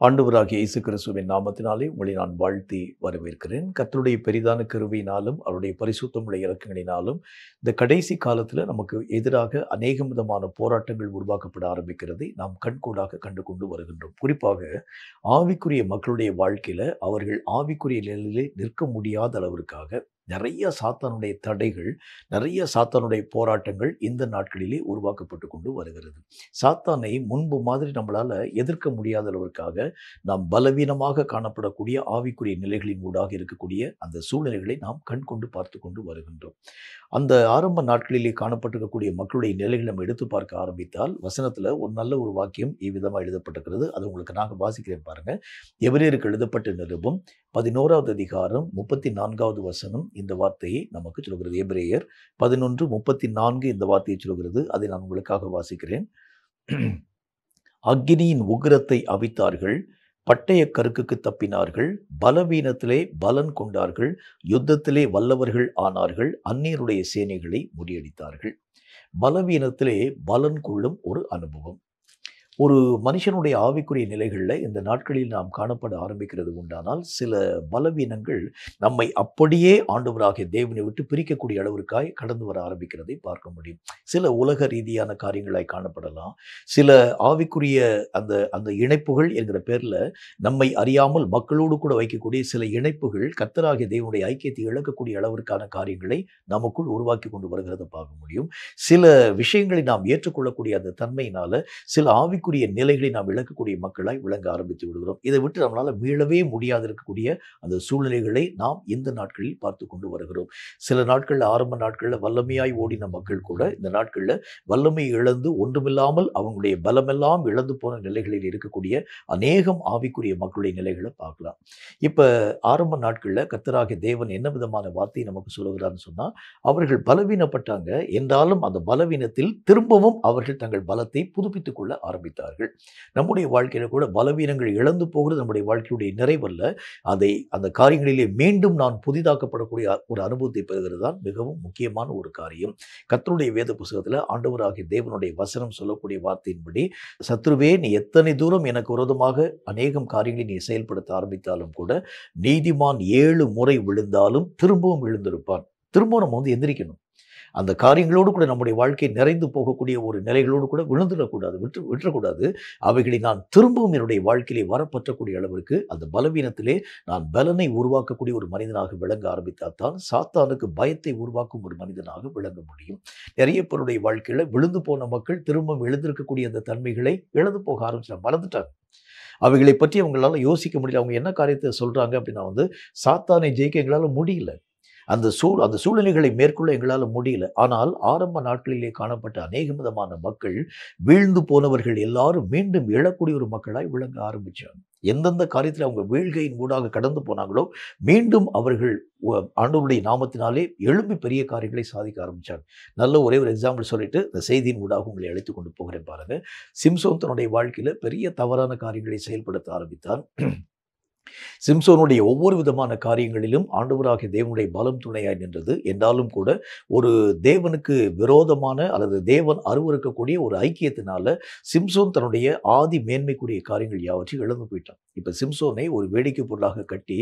ஆண்டவராகிய இயேசு கிறிஸ்துவின் நாமத்தினாலே உங்களை நான் வாழ்த்தி வரவேற்கிறேன். கர்த்தருடைய பெரிதான கிருபையினாலும் அவருடைய பரிசுத்தமுள்ள இரக்கங்களினாலும் இந்த கடைசி காலத்தில் நமக்கு எதிராக அநேக விதமான போராட்டங்கள் உருவாக்கப்பட ஆரம்பிக்கிறதை நாம் கண்கூடாக கண்டு கொண்டு வருகின்றோம். குறிப்பாக ஆவிக்குரிய மக்களுடைய வாழ்க்கையில் அவர்கள் ஆவிக்குரிய நிலையிலே நிற்க முடியாத அளவிற்காக நிறைய சாத்தானுடைய தடைகள், நிறைய சாத்தானுடைய போராட்டங்கள் இந்த நாட்களிலே உருவாக்கப்பட்டு கொண்டு வருகிறது. சாத்தானை முன்பு மாதிரி நம்மளால் எதிர்க்க முடியாத அளவிற்காக நாம் பலவீனமாக காணப்படக்கூடிய ஆவிக்குரிய நிலைகளின் ஊடாக இருக்கக்கூடிய அந்த சூழ்நிலைகளை நாம் கண் கொண்டு பார்த்து கொண்டு வருகின்றோம். அந்த ஆரம்ப நாட்களிலே காணப்பட்டிருக்கக்கூடிய மக்களுடைய நிலைகளை நம்ம எடுத்து பார்க்க ஆரம்பித்தால் வசனத்தில் ஒரு நல்ல ஒரு வாக்கியம் இவ்விதமாக எழுதப்பட்டிருக்கிறது. அது உங்களுக்கு நாங்கள் வாசிக்கிறேன் பாருங்க. எபிரேயருக்கு எழுதப்பட்ட நிருபம் 11வது அதிகாரம் 34வது வசனம் இந்த வார்த்தையை நமக்கு சொல்கிறது. எபிரேயர் 11:34 இந்த வார்த்தையை சொல்கிறது. அதை நான் உங்களுக்காக வாசிக்கிறேன். அக்கினியின் உக்கிரத்தை அவித்தார்கள், பட்டய கருக்குக்கு தப்பினார்கள், பலவீனத்திலே பலன் கொண்டார்கள், யுத்தத்திலே வல்லவர்கள் ஆனார்கள், அந்நியருடைய சேனைகளை முறியடித்தார்கள். பலவீனத்திலே பலன் கொள்ளும் ஒரு அனுபவம். ஒரு மனுஷனுடைய ஆவிக்குரிய நிலைகளில் இந்த நாட்களில் நாம் காணப்பட ஆரம்பிக்கிறது உண்டானால் சில பலவீனங்கள் நம்மை அப்படியே ஆண்டவராகிய தேவனை விட்டு பிரிக்கக்கூடிய அளவிற்காய் கடந்து வர ஆரம்பிக்கிறதை பார்க்க முடியும். சில உலக ரீதியான காரியங்களாய் காணப்படலாம். சில ஆவிக்குரிய அந்த அந்த இணைப்புகள் என்கிற பேரில் நம்மை அறியாமல் மக்களோடு கூட வைக்கக்கூடிய சில இணைப்புகள் கர்த்தராகிய தேவனுடைய ஐக்கியத்தை இழக்கக்கூடிய அளவிற்கான காரியங்களை நமக்குள் உருவாக்கி கொண்டு வருகிறத பார்க்க முடியும். சில விஷயங்களை நாம் ஏற்றுக்கொள்ளக்கூடிய அந்த தன்மையினால சில ஆவிக்குரிய நிலைகளை நாம் இழக்கக்கூடிய மக்களாய் விளங்க ஆரம்பித்து விடுகிறோம். இதை விட்டு நம்மளால் மீளவே முடியாது இருக்கக்கூடிய அந்த சூழ்நிலைகளை நாம் இந்த நாட்களில் பார்த்து கொண்டு வருகிறோம். சில நாட்களில் ஆரம்ப நாட்களில் வல்லமையாய் ஓடின மக்கள் கூட இந்த நாட்களில் வல்லமை இழந்து ஒன்றுமில்லாமல் அவங்களுடைய பலமெல்லாம் இழந்து போன நிலைகளில் இருக்கக்கூடிய அநேகம் ஆவிக்குரிய மக்களுடைய நிலைகளை பார்க்கலாம். இப்போ ஆரம்ப நாட்களில் கர்த்தராகிய தேவன் என்ன விதமான வார்த்தையை நமக்கு சொல்லுகிறான்னு சொன்னால், அவர்கள் பலவீனப்பட்டாங்க என்றாலும் அந்த பலவீனத்தில் திரும்பவும் அவர்கள் தங்கள் பலத்தை புதுப்பித்துக் கொள்ள ஆரம்பித்தார்கள். நம்முடைய வாழ்க்கையில கூட பலவீனங்கள் இழந்து போகிறது நம்முடைய வாழ்க்கையுடைய நிறைவல்ல. அதை அந்த காரியங்களிலே மீண்டும் நான் புதிதாக்கப்படக்கூடிய ஒரு அனுபவத்தை பெறுகிறது தான் மிகவும் முக்கியமான ஒரு காரியம். கர்த்தருடைய வேத புத்தகத்தில் ஆண்டவராகிய தேவனுடைய வசனம் சொல்லக்கூடிய வார்த்தையின்படி, சத்துருவே நீ எத்தனை தூரம் எனக்கு விரோதமாக அநேகம் காரியங்களை நீ செயல்படுத்த ஆரம்பித்தாலும் கூட நீதிமான் 7 முறை விழுந்தாலும் திரும்பவும் எழுந்திருப்பான். திரும்பவும் நம்ம எந்திரிக்கணும். அந்த காரியங்களோடு கூட நம்முடைய வாழ்க்கை நிறைந்து போகக்கூடிய ஒரு நிலைகளோடு கூட விழுந்துடக்கூடாது, விட்டுறக்கூடாது. அவைகளை நான் திரும்பவும் என்னுடைய வாழ்க்கையிலே வரப்பற்றக்கூடிய அளவிற்கு அந்த பலவீனத்திலே நான் பலனை உருவாக்கக்கூடிய ஒரு மனிதனாக விளங்க ஆரம்பித்தால் தான் சாத்தானுக்கு பயத்தை உருவாக்கும் ஒரு மனிதனாக விளங்க முடியும். நிறைய பேருடைய வாழ்க்கையில் விழுந்து போன மக்கள் திரும்பவும் எழுந்திருக்கக்கூடிய அந்த தன்மைகளை இழந்து போக ஆரம்பிச்சாங்க, மறந்துட்டாங்க. அவைகளை பற்றி அவங்களால யோசிக்க முடியல. அவங்க என்ன காரியத்தை சொல்கிறாங்க அப்படின்னா, சாத்தானை ஜெயிக்க எங்களால் முடியல, அந்த சூழ்நிலைகளை மேற்கொள்ள எங்களால் முடியல. ஆனால் ஆரம்ப நாட்களிலே காணப்பட்ட அநேக விதமான மக்கள், வீழ்ந்து போனவர்கள் எல்லாரும் மீண்டும் எழக்கூடிய ஒரு மக்களாய் விளங்க ஆரம்பித்தாங்க. எந்தெந்த காரியத்தில் அவங்க வீழ்கையின் ஊடாக கடந்து போனாங்களோ மீண்டும் அவர்கள் ஆண்டவருடைய நாமத்தினாலே எழும்பி பெரிய காரியங்களை சாதிக்க ஆரம்பித்தாங்க. நல்ல ஒரே ஒரு எக்ஸாம்பிள் சொல்லிட்டு இந்த செய்தியின் ஊடாக உங்களை அழைத்து கொண்டு போகிறேன் பாருங்க. சிம்சோன் தன்னுடைய வாழ்க்கையில் பெரிய தவறான காரியங்களை செயல்படுத்த ஆரம்பித்தார். சிம்சோனுடைய ஒவ்வொரு விதமான காரியங்களிலும் ஆண்டவராகிய தேவனுடைய பலம் துணையாய் நின்றது. என்றாலும் கூட ஒரு தேவனுக்கு விரோதமான அல்லது தேவன் அருவருக்கக்கூடிய ஒரு ஐக்கியத்தினால சிம்சோன் தன்னுடைய ஆதி மேன்மைக்குரிய காரியங்கள் யாவற்றையும் இழந்து போயிட்டான். இப்போ சிம்சோனை ஒரு வேடிக்கை பொருளாக கட்டி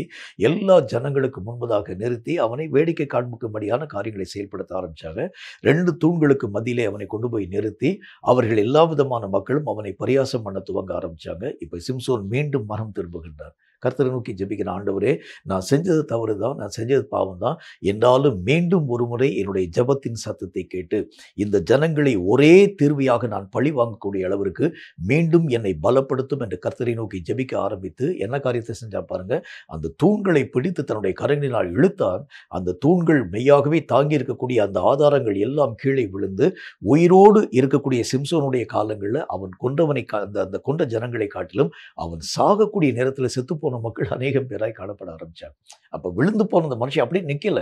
எல்லா ஜனங்களுக்கு முன்பதாக நிறுத்தி அவனை வேடிக்கை காண்பிக்கும்படியான காரியங்களை செயல்படுத்த ஆரம்பித்தாங்க. 2 தூண்களுக்கு மத்தியிலே அவனை கொண்டு போய் நிறுத்தி அவர்கள் எல்லா விதமான மக்களும் அவனை பரியாசம் பண்ண துவங்க ஆரம்பித்தாங்க. இப்போ சிம்சோன் மீண்டும் மனம் திரும்புகின்றார். கர்த்தரை நோக்கி ஜெபிக்கிற, ஆண்டவரே நான் செஞ்சது தவறு தான், நான் செஞ்சது பாவம் தான், என்றாலும் மீண்டும் ஒரு முறை என்னுடைய ஜெபத்தின் சத்தத்தை கேட்டு இந்த ஜனங்களை ஒரே தீர்வையாக நான் பழி வாங்கக்கூடிய அளவிற்கு மீண்டும் என்னை பலப்படுத்தும் என்று கர்த்தரை நோக்கி ஜெபிக்க ஆரம்பித்து என்ன காரியத்தை செஞ்சா பாருங்க. அந்த தூண்களை பிடித்து தன்னுடைய கரங்களினால் இழுத்தான். அந்த தூண்கள் மெய்யாகவே தாங்கி இருக்கக்கூடிய அந்த ஆதாரங்கள் எல்லாம் கீழே விழுந்து உயிரோடு இருக்கக்கூடிய சிம்சோனுடைய காலங்களில் அவன் கொன்றவனை அந்த கொன்ற ஜனங்களை காட்டிலும் அவன் சாகக்கூடிய நேரத்தில் செத்து போன மக்கள் அநேகம் பேராய் காணப்பட ஆரம்பிச்சாங்க. அப்ப விழுந்து போன அந்த மனுஷன் அப்படியே நிக்கல,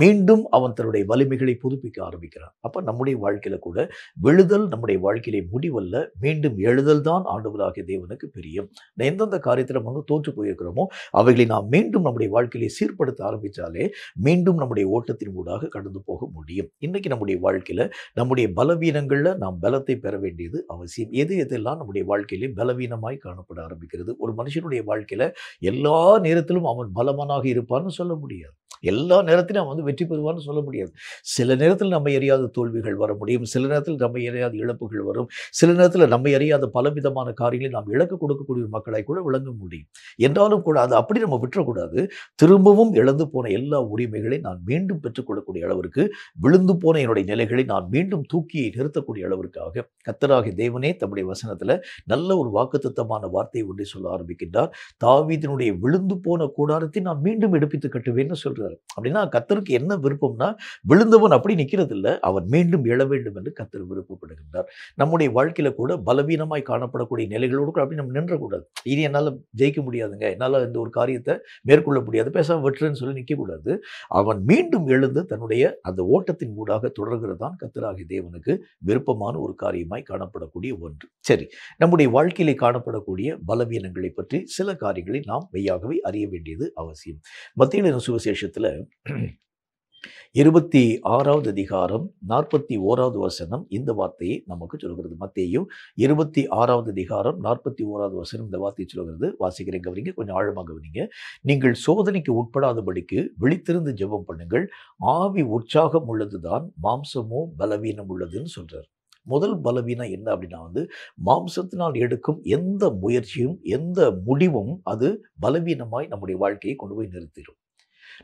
மீண்டும் அவன் தன்னுடைய வலிமைகளை புதுப்பிக்க ஆரம்பிக்கிறான். அப்ப நம்முடைய வாழ்க்கையில கூட விழுதல் நம்முடைய வாழ்க்கையிலே முடிவல்ல, மீண்டும் எழுதல் தான் ஆண்டவராகிய தேவனுக்கு பிரியம். எந்தெந்த காரியங்கள் காரியத்தில் நம்ம தோற்று போயிருக்கிறோமோ அவைகளை நாம் மீண்டும் நம்முடைய வாழ்க்கையிலே சீர்படுத்த ஆரம்பித்தாலே மீண்டும் நம்முடைய ஓட்டத்தின் ஊடாக கடந்து போக முடியும். இன்றைக்கி நம்முடைய வாழ்க்கையில் நம்முடைய பலவீனங்களில் நாம் பலத்தை பெற வேண்டியது அவசியம். எதெல்லாம் நம்முடைய வாழ்க்கையிலே பலவீனமாய் காணப்பட ஆரம்பிக்கிறது. ஒரு மனுஷனுடைய வாழ்க்கையில் எல்லா நேரத்திலும் அவன் பலவானாக இருப்பான்னு சொல்ல முடியாது. எல்லா நேரத்திலும் அவன் வெற்றி பெறுவான்னு சொல்ல முடியாது. சில நேரத்தில் நம்ம அறியாத தோல்விகள் வர முடியும். சில நேரத்தில் நம்ம அறியாத இழப்புகள் வரும். சில நேரத்தில் நம்ம அறியாத பலவிதமான காரியங்களை நாம் இழக்க கொடுக்கக்கூடிய மக்களாய் கூட விளங்க முடியும். என்றாலும் கூட அது அப்படி நம்ம விட்டுறக்கூடாது. திரும்பவும் இழந்து போன எல்லா உரிமைகளை நான் மீண்டும் பெற்றுக்கொள்ளக்கூடிய அளவிற்கு, விழுந்து போன என்னுடைய நிலைகளை நான் மீண்டும் தூக்கி நிறுத்தக்கூடிய அளவிற்காக கர்த்தராகிய தேவனே தம்முடைய வசனத்தில் நல்ல ஒரு வாக்குத்தத்தமான வார்த்தை ஒன்றை சொல்ல ஆரம்பிக்கின்றார். தாவீதினுடைய விழுந்து போன கூடாரத்தை நான் மீண்டும் எடுப்பித்து கட்டுவேன்னு சொல்றார். அப்படின்னா கர்த்தருக்கு என்ன விருப்பம்னா, விழுந்தவன் அப்படி நிற்கிறது இல்லை, அவன் மீண்டும் எழ வேண்டும் என்று கர்த்தர் விருப்பப்படுகின்றார். நம்முடைய வாழ்க்கையில கூட பலவீனமாய் காணப்படக்கூடிய நிலைகளோடு கூட அப்படி நம்ம நின்றக்கூடாது. இனி என்னால் ஜெயிக்க முடியாதுங்க, என்னால் இந்த ஒரு காரியத்தை மேற்கொள்ள முடியாது, பேசாம விட்டுறேன்னு சொல்லி நிற்கக்கூடாது. அவன் மீண்டும் எழுந்து தன்னுடைய அந்த ஓட்டத்தின் ஊடாக தொடர்கிறது தான் கர்த்தராகிய தேவனுக்கு விருப்பமான ஒரு காரியமாய் காணப்படக்கூடிய ஒன்று. சரி, நம்முடைய வாழ்க்கையிலே காணப்படக்கூடிய பலவீனங்களை பற்றி சில காரியங்களை நாம் மெய்யாகவே அறிய வேண்டியது அவசியம். மத்தேயு சுவிசேஷத்தில் 26வது அதிகாரம் 41வது வசனம் இந்த வார்த்தையை நமக்கு சொல்கிறது. மத்தேயு 26வது அதிகாரம் 41வது வசனம் இந்த வார்த்தையை சொல்கிறது. வாசிக்கிறேன், கவனிங்க, கொஞ்சம் ஆழமாக கவனிங்க. நீங்கள் சோதனைக்கு உட்படாதபடிக்கு விழித்திருந்து ஜெபம் பண்ணுங்கள். ஆவி உற்சாகம் உள்ளதுதான், மாம்சமோ பலவீனம் உள்ளதுன்னு சொல்றார். முதல் பலவீனம் என்ன அப்படின்னா மாம்சத்தினால் எடுக்கும் எந்த முயற்சியும் எந்த முடிவும் அது பலவீனமாய் நம்முடைய வாழ்க்கையை கொண்டு போய் நிறுத்திடும்.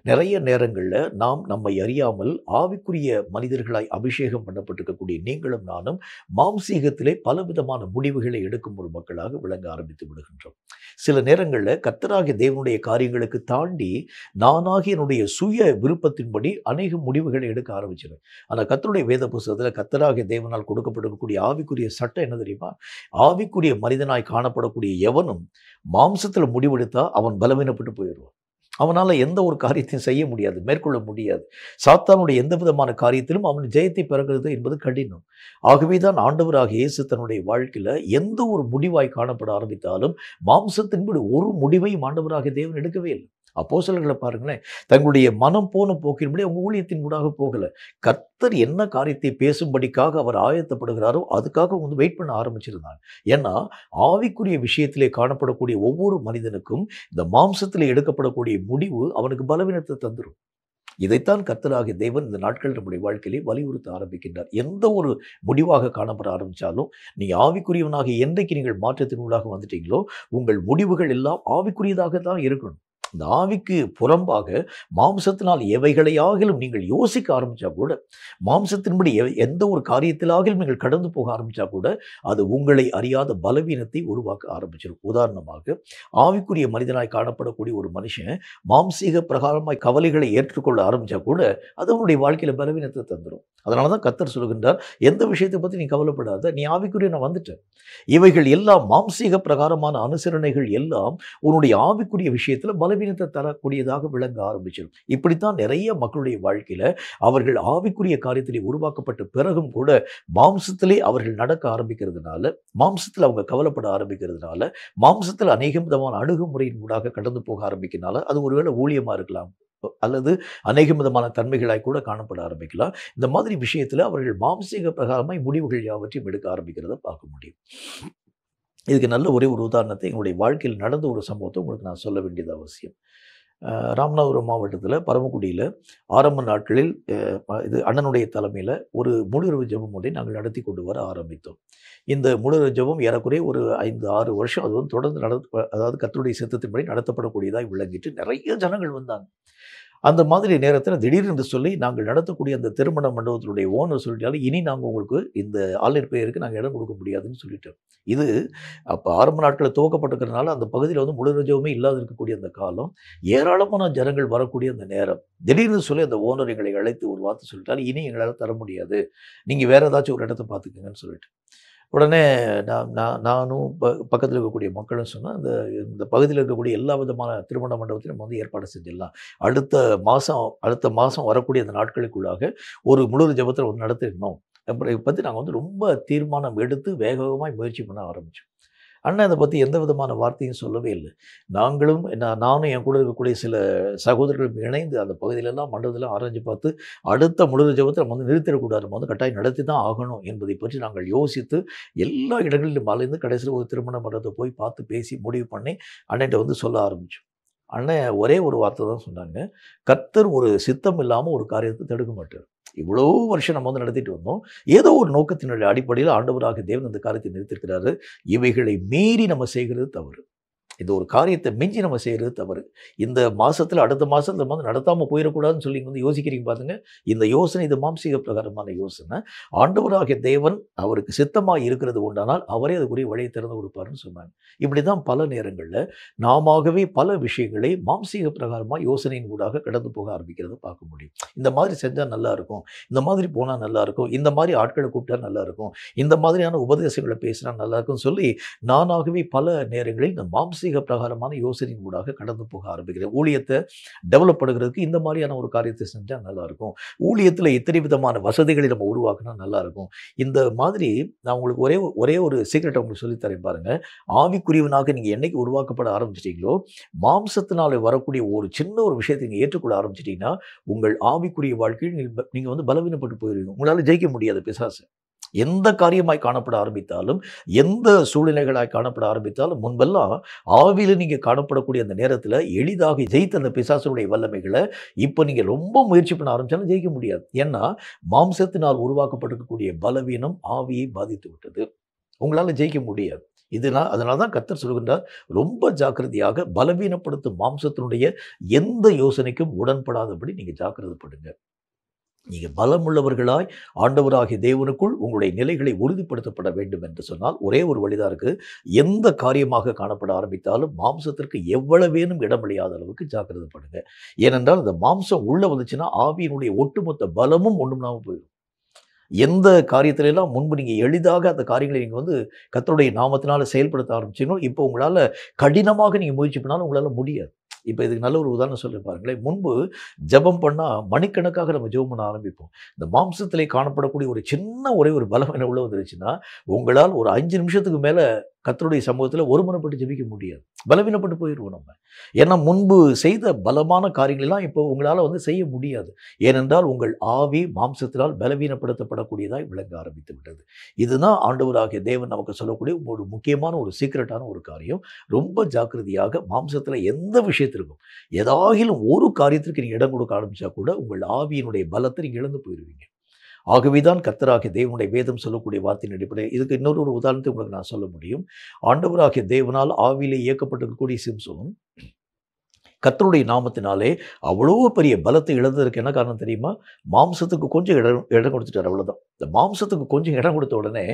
நிறைய நேரங்களில் நாம் நம்மை அறியாமல் ஆவிக்குரிய மனிதர்களாய் அபிஷேகம் பண்ணப்பட்டிருக்கக்கூடிய நீங்களும் நானும் மாம்சீகத்திலே பலவிதமான முடிவுகளை எடுக்கும் ஒரு மக்களாக விளங்க ஆரம்பித்து விடுகின்றோம். சில நேரங்களில் கர்த்தராகிய தேவனுடைய காரியங்களுக்கு தாண்டி நானாகி என்னுடைய சுய விருப்பத்தின்படி அநேக முடிவுகளை எடுக்க ஆரம்பிச்சிடும். ஆனால் கர்த்தருடைய வேத புத்தகத்தில் கர்த்தராகிய தேவனால் கொடுக்கப்பட்டிருக்கக்கூடிய ஆவிக்குரிய சட்டம் என்ன தெரியுமா? ஆவிக்குரிய மனிதனாய் காணப்படக்கூடிய எவனும் மாம்சத்தில் முடிவெடுத்தால் அவன் பலவீனப்பட்டு போயிடுவான். அவனால் எந்த ஒரு காரியத்தையும் செய்ய முடியாது, மேற்கொள்ள முடியாது. சாத்தானுடைய எந்த விதமான காரியத்திலும் அவன் ஜெயத்தை பெறுகிறது என்பது கடினம். ஆகவே தான் ஆண்டவராகிய இயேசு தன்னுடைய வாழ்க்கையில் எந்த ஒரு முடிவாய் காணப்பட ஆரம்பித்தாலும் மாம்சத்தின்படி ஒரு முடிவையும் ஆண்டவராகிய தேவன் எடுக்கவே இல்லை. அப்போஸ்தலர்களை பாருங்களேன், தங்களுடைய மனம் போன போக்கின்படி அவங்க ஊழியத்தின் ஊடாக போகலை. கர்த்தர் என்ன காரியத்தை பேசும்படிக்காக அவர் ஆயத்தப்படுகிறாரோ அதுக்காக வெயிட் பண்ண ஆரம்பிச்சிருந்தாங்க. ஏன்னா ஆவிக்குரிய விஷயத்திலே காணப்படக்கூடிய ஒவ்வொரு மனிதனுக்கும் இந்த மாம்சத்திலே எடுக்கப்படக்கூடிய முடிவு அவனுக்கு பலவீனத்தை தந்துடும். இதைத்தான் கர்த்தராகிய தேவன் இந்த நாட்கள் நம்முடைய வாழ்க்கையிலே வலியுறுத்த ஆரம்பிக்கின்றார். எந்த ஒரு முடிவாக காணப்பட ஆரம்பித்தாலும் நீங்கள் ஆவிக்குரியவனாக என்றைக்கு நீங்கள் மாற்றத்தின் ஊடாக வந்துட்டீங்களோ உங்கள் முடிவுகள் எல்லாம் ஆவிக்குரியதாக தான் இருக்கணும். இந்த ஆவிக்கு புறம்பாக மாம்சத்தினால் எவைகளையாகிலும் நீங்கள் யோசிக்க ஆரம்பித்தா கூட, மாம்சத்தின்படி எந்த ஒரு காரியத்திலாகிலும் நீங்கள் கடந்து போக ஆரம்பித்தா கூட அது உங்களை அறியாத பலவீனத்தை உருவாக்க ஆரம்பிச்சிடும். உதாரணமாக ஆவிக்குரிய மனிதனாய் காணப்படக்கூடிய ஒரு மனுஷன் மாம்சீக பிரகாரமாய் கவலைகளை ஏற்றுக்கொள்ள ஆரம்பித்தா கூட அது அவனுடைய வாழ்க்கையில் பலவீனத்தை தந்துடும். அதனால தான் கர்த்தர் சொல்கின்றார், எந்த விஷயத்தை பற்றி நீ கவலைப்படாத, நீ ஆவிக்குரிய நான் வந்துட்டேன். இவைகள் எல்லாம் மாம்சீக பிரகாரமான அனுசரணைகள் எல்லாம் உன்னுடைய ஆவிக்குரிய விஷயத்தில் பலவீனத்தை தரக்கூடியதாக விளங்க ஆரம்பிச்சிடும். இப்படித்தான் நிறைய மக்களுடைய வாழ்க்கையில் அவர்கள் ஆவிக்குரிய காரியத்திலே உருவாக்கப்பட்ட பிறகும் கூட மாம்சத்திலே அவர்கள் நடக்க ஆரம்பிக்கிறதுனால, மாம்சத்தில் அவங்க கவலைப்பட ஆரம்பிக்கிறதுனால, மாம்சத்தில் அநேக விதமான அணுகுமுறையின் ஊடாக கடந்து போக ஆரம்பிக்கிறதுனால அது ஒருவேளை ஊழியமாக இருக்கலாம் அல்லது அநேக விதமான தன்மைகளாய் கூட காணப்பட ஆரம்பிக்கலாம். இந்த மாதிரி விஷயத்தில் அவர்கள் மாம்சீக பிரகாரமாய் முடிவுகள் யாவற்றையும் எடுக்க ஆரம்பிக்கிறத பார்க்க முடியும். இதுக்கு நல்ல ஒரே ஒரு உதாரணத்தை எங்களுடைய வாழ்க்கையில் நடந்த ஒரு சம்பவத்தை உங்களுக்கு நான் சொல்ல வேண்டியது அவசியம். ராமநாதபுரம் மாவட்டத்தில் பரமக்குடியில் ஆரம்ப நாட்களில் இது அண்ணனுடைய தலைமையில் ஒரு முழுஇரவு ஜெபம் ஒன்றை நாங்கள் நடத்தி கொண்டு வர ஆரம்பித்தோம். இந்த முழுஇரவு ஜெபம் ஏறக்குறைய ஒரு 5-6 வருஷம் அது தொடர்ந்து அதாவது கர்த்தருடைய சித்தத்தின்படி நடத்தப்படக்கூடியதாக விளங்கிட்டு நிறைய ஜனங்கள் வந்தாங்க. அந்த மாதிரி நேரத்தில் திடீரென்று சொல்லி நாங்கள் நடத்தக்கூடிய அந்த திருமண மண்டபத்தினுடைய ஓனர் சொல்லிட்டாலும் இனி நாங்கள் உங்களுக்கு இந்த ஆளுநர் பெயருக்கு நாங்கள் இடம் கொடுக்க முடியாதுன்னு சொல்லிட்டோம். இது அப்போ ஆரம்ப நாட்களில் துவக்கப்பட்டிருக்கிறதுனால அந்த பகுதியில் முழு ரஜவுமே இல்லாத இருக்கக்கூடிய அந்த காலம், ஏராளமான ஜனங்கள் வரக்கூடிய அந்த நேரம், திடீர்னு சொல்லி அந்த ஓனர் எங்களை அழைத்து ஒரு வார்த்தை சொல்லிட்டாலும் இனி எங்களால் தர முடியாது, நீங்கள் வேறு ஏதாச்சும் ஒரு இடத்த பார்த்துக்கங்கன்னு சொல்லிட்டு உடனே நானும் பக்கத்தில் இருக்கக்கூடிய மக்களும் சொன்னால் இந்த பகுதியில் இருக்கக்கூடிய எல்லா விதமான திருமண மண்டபத்தையும் நம்ம ஏற்பாடு செஞ்சிடலாம். அடுத்த மாதம் வரக்கூடிய அந்த நாட்களுக்குள்ளாக ஒரு முழு ஜெபத்தை நடத்திடணும். அப்படி பற்றி நாங்கள் ரொம்ப தீர்மானம் எடுத்து வேகமாக முயற்சி பண்ண ஆரம்பித்தோம். அண்ணன் அதை பற்றி எந்த விதமான வார்த்தையும் சொல்லவே இல்லை. நானும் என் கூட இருக்கக்கூடிய சில சகோதரர்களும் இணைந்து அந்த பகுதியிலெல்லாம் மண்டபத்தில் ஆராய்ஞ்சு பார்த்து, அடுத்த முழு ஜெபத்தை நம்ம வந்து நிறுத்திடக்கூடாது, நம்ம வந்து கட்டாயம் நடத்தி தான் ஆகணும் என்பதை பற்றி நாங்கள் யோசித்து எல்லா இடங்களிலும் அலைந்து கடைசியில் ஒரு திருமண மண்டபத்தை போய் பார்த்து பேசி முடிவு பண்ணி அண்ணன்ட்ட வந்து சொல்ல ஆரம்பித்தோம். அண்ணன் ஒரே ஒரு வார்த்தை தான் சொன்னாங்க, கர்த்தர் ஒரு சித்தம் இல்லாமல் ஒரு காரியத்தை தடுக்க மாட்டார். இவ்வளோ வருஷம் நம்ம வந்து நடத்திட்டு வந்தோம். ஏதோ ஒரு நோக்கத்தினுடைய அடிப்படையில் ஆண்டவராகிய தேவன் இந்த காரியத்தை நிறுத்தியிருக்கிறாரு. இவைகளை மீறி நம்ம செய்கிறது தவறு. இந்த ஒரு காரியத்தை மிஞ்சி நம்ம செய்கிறது தவறு. இந்த மாசத்துல அடுத்த மாசத்துல வந்து நடத்தாம போயிடக்கூடாதுன்னு சொல்லி வந்து யோசிக்கிறீங்க பாருங்க. இந்த யோசனை இது மாம்சீக பிரகாரமான யோசனை. ஆண்டவராகிய தேவன் அவருக்கு சித்தமா இருக்கிறது உண்டானால் அவரே அதுக்குரிய வழியை திறந்து கொடுப்பாருன்னு சொன்னாங்க. இப்படிதான் பல நேரங்கள்ல நாமாகவே பல விஷயங்களை மாம்சீக பிரகாரமா யோசனையின் ஊடாக கடந்து போக ஆரம்பிக்கிறத பார்க்க முடியும். இந்த மாதிரி செஞ்சா நல்லா இருக்கும், இந்த மாதிரி போனா நல்லா இருக்கும், இந்த மாதிரி ஆட்களை கூப்பிட்டா நல்லா இருக்கும், இந்த மாதிரியான உபதேசங்களை பேசினா நல்லா இருக்கும்னு சொல்லி நானாகவே பல நேரங்களில் இந்த மாம்சீக பிரகாரமான யோசனையின் ஊடாக கடந்து போக ஆரம்பிக்கிறேன். ஊழியத்தை டெவலப் பண்ணுறதுக்கு இந்த மாதிரியான ஒரு காரியத்தை செஞ்சால் நல்லாயிருக்கும், ஊழியத்தில் இத்தனை விதமான வசதிகளை நம்ம உருவாக்கினா நல்லாயிருக்கும். இந்த மாதிரி நான் உங்களுக்கு ஒரே ஒரு சீக்ரெட்டை உங்களுக்கு சொல்லித்தரேன் பாருங்க. ஆவிக்குரியவனாக நீங்கள் என்னைக்கு உருவாக்கப்பட ஆரம்பிச்சிட்டீங்களோ, மாம்சத்தினால வரக்கூடிய ஒரு சின்ன ஒரு விஷயத்தை நீங்கள் ஏற்றுக்கொள்ள ஆரம்பிச்சிட்டிங்கன்னா, உங்கள் ஆவிக்குரிய வாழ்க்கையில் நீங்கள் வந்து பலவீனப்பட்டு போயிருவீங்க. உங்களால் ஜெயிக்க முடியாது பிசாசு. எந்த காரியமாய் காணப்பட ஆரம்பித்தாலும், எந்த சூழ்நிலைகளாய் காணப்பட ஆரம்பித்தாலும், முன்பெல்லாம் ஆவியில நீங்க காணப்படக்கூடிய அந்த நேரத்துல எளிதாக ஜெயித்த அந்த பிசாசுடைய வல்லமைகளை இப்ப நீங்க ரொம்ப முயற்சி பண்ண ஆரம்பிச்சாலும் ஜெயிக்க முடியாது. ஏன்னா மாம்சத்தினால் உருவாக்கப்பட்டிருக்கக்கூடிய பலவீனம் ஆவியை பாதித்து விட்டது. உங்களால ஜெயிக்க முடியாது. அதனால தான் கர்த்தர் சொல்கின்றார், ரொம்ப ஜாக்கிரதையாக பலவீனப்படுத்தும் மாம்சத்தினுடைய எந்த யோசனைக்கும் உடன்படாதபடி நீங்க ஜாக்கிரதைப்படுங்க. நீங்க பலமுள்ளவர்களாய் ஆண்டவராகிய தேவனுக்குள் உங்களுடைய நிலைகளை உறுதிப்படுத்தப்பட வேண்டும் என்று சொன்னால் ஒரே ஒரு வழிதான் இருக்கு. எந்த காரியமாக காணப்பட ஆரம்பித்தாலும் மாம்சத்திற்கு எவ்வளவேனும் இடமளியாத அளவுக்கு ஜாக்கிரதைப்படுங்க. ஏனென்றால் இந்த மாம்சம் உள்ள வந்துச்சுன்னா ஆவியினுடைய ஒட்டுமொத்த பலமும் ஒண்ணுமில்லாம போயிடும். எந்த காரியத்தில எல்லாம் முன்பு நீங்க எளிதாக அந்த காரியங்களை நீங்க வந்து கர்த்தருடைய நாமத்தினால செயல்படுத்த ஆரம்பிச்சீங்களோ, இப்போ உங்களால கடினமாக நீங்க முயற்சி பண்ணாலும் உங்களால முடியாது. இப்ப இதுக்கு நல்ல ஒரு உதாரணம் சொல்றேன் பாருங்களேன். முன்பு ஜெபம் பண்ணா மணிக்கணக்காக நம்ம ஜெபம் பண்ண ஆரம்பிப்போம். இந்த மாம்சத்திலே காணப்படக்கூடிய ஒரு சின்ன ஒரே ஒரு பலவீனம் உள்ள வந்துருச்சுன்னா, உங்களால் ஒரு 5 நிமிஷத்துக்கு மேல கர்த்தருடைய சமூகத்துல ஒருமனப்பட்டு ஜெபிக்க முடியாது. பலவீனப்பட்டு போயிருவோம் நம்ம. ஏன்னா முன்பு செய்த பலமான காரியங்கள் எல்லாம் இப்போ உங்களால வந்து செய்ய முடியாது. ஏனென்றால் உங்கள் ஆவி மாம்சத்தினால் பலவீனப்படுத்தப்படக்கூடியதாய் விளங்க ஆரம்பித்து விட்டது. இதுதான் ஆண்டவராகிய தேவன் நமக்கு சொல்லக்கூடிய ஒரு முக்கியமான ஒரு சீக்ரெட்டான ஒரு காரியம். ரொம்ப ஜாக்கிரதையாக மாம்சத்துல எந்த விஷயத்திற்கும் ஏதாகிலும் ஒரு காரியத்திற்கு நீங்க இடம் கொடுக்க ஆரம்பிச்சா கூட உங்கள் ஆவியினுடைய பலத்தை நீங்க இழந்து போயிருவீங்க. ஆகவேதான் கர்த்தராகிய தேவனுடைய வேதம் சொல்லக்கூடிய வார்த்தையின் அடிப்படையில் இதுக்கு இன்னொரு உதாரணத்தை உங்களுக்கு நான் சொல்ல முடியும். ஆண்டவராகிய தேவனால் ஆவியிலே இயக்கப்பட்டிருக்கக்கூடிய சிம்சோன் கர்த்தருடைய நாமத்தினாலே அவ்வளோ பெரிய பலத்தை இழந்ததற்கு என்ன காரணம் தெரியுமா? மாம்சத்துக்கு கொஞ்சம் இடம் கொடுத்துட்டார், அவ்வளோதான். இந்த மாம்சத்துக்கு கொஞ்சம் இடம் கொடுத்த உடனே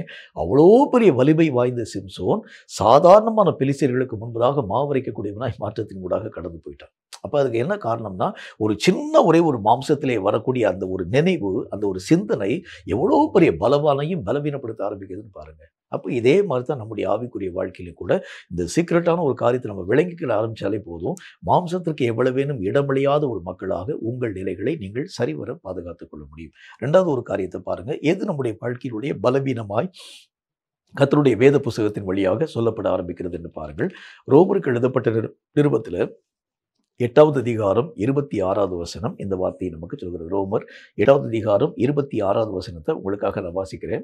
அவ்வளோ பெரிய வலிமை வாய்ந்த சிம்சோன் சாதாரணமான பெலிஸ்தர்களுக்கு முன்பதாக மாவரைக்கக்கூடியவனாய் மாற்றத்தின் ஊடாக கடந்து போயிட்டான். அப்போ அதுக்கு என்ன காரணம்னா, ஒரு சின்ன ஒரே ஒரு மாம்சத்திலே வரக்கூடிய அந்த ஒரு நினைவு, அந்த ஒரு சிந்தனை எவ்வளோ பெரிய பலவானையும் பலவீனப்படுத்த ஆரம்பிக்குதுன்னு பாருங்க. அப்போ இதே மாதிரி தான் நம்முடைய ஆவிக்குரிய வாழ்க்கையில கூட இந்த சீக்ரெட்டான ஒரு காரியத்தை நம்ம விளங்கிக்கிட ஆரம்பிச்சாலே போதும், மாம்சத்திற்கு எவ்வளவேனும் இடமளியாத ஒரு மக்களாக உங்கள் நிலைகளை நீங்கள் சரிவர பாதுகாத்துக் கொள்ள முடியும். ரெண்டாவது ஒரு காரியத்தை பாருங்க, எது நம்முடைய வாழ்க்கையினுடைய பலவீனமாய் கர்த்தருடைய வேத புஸ்தகத்தின் வழியாக சொல்லப்பட ஆரம்பிக்கிறது என்று பாருங்கள். ரோமருக்கு எழுதப்பட்ட நிருபத்தில் 8வது அதிகாரம் 26வது வசனம் இந்த வார்த்தையை நமக்கு சொல்கிறது. ரோமர் 8வது அதிகாரம் 26வது வசனத்தை உங்களுக்காக நான் வாசிக்கிறேன்.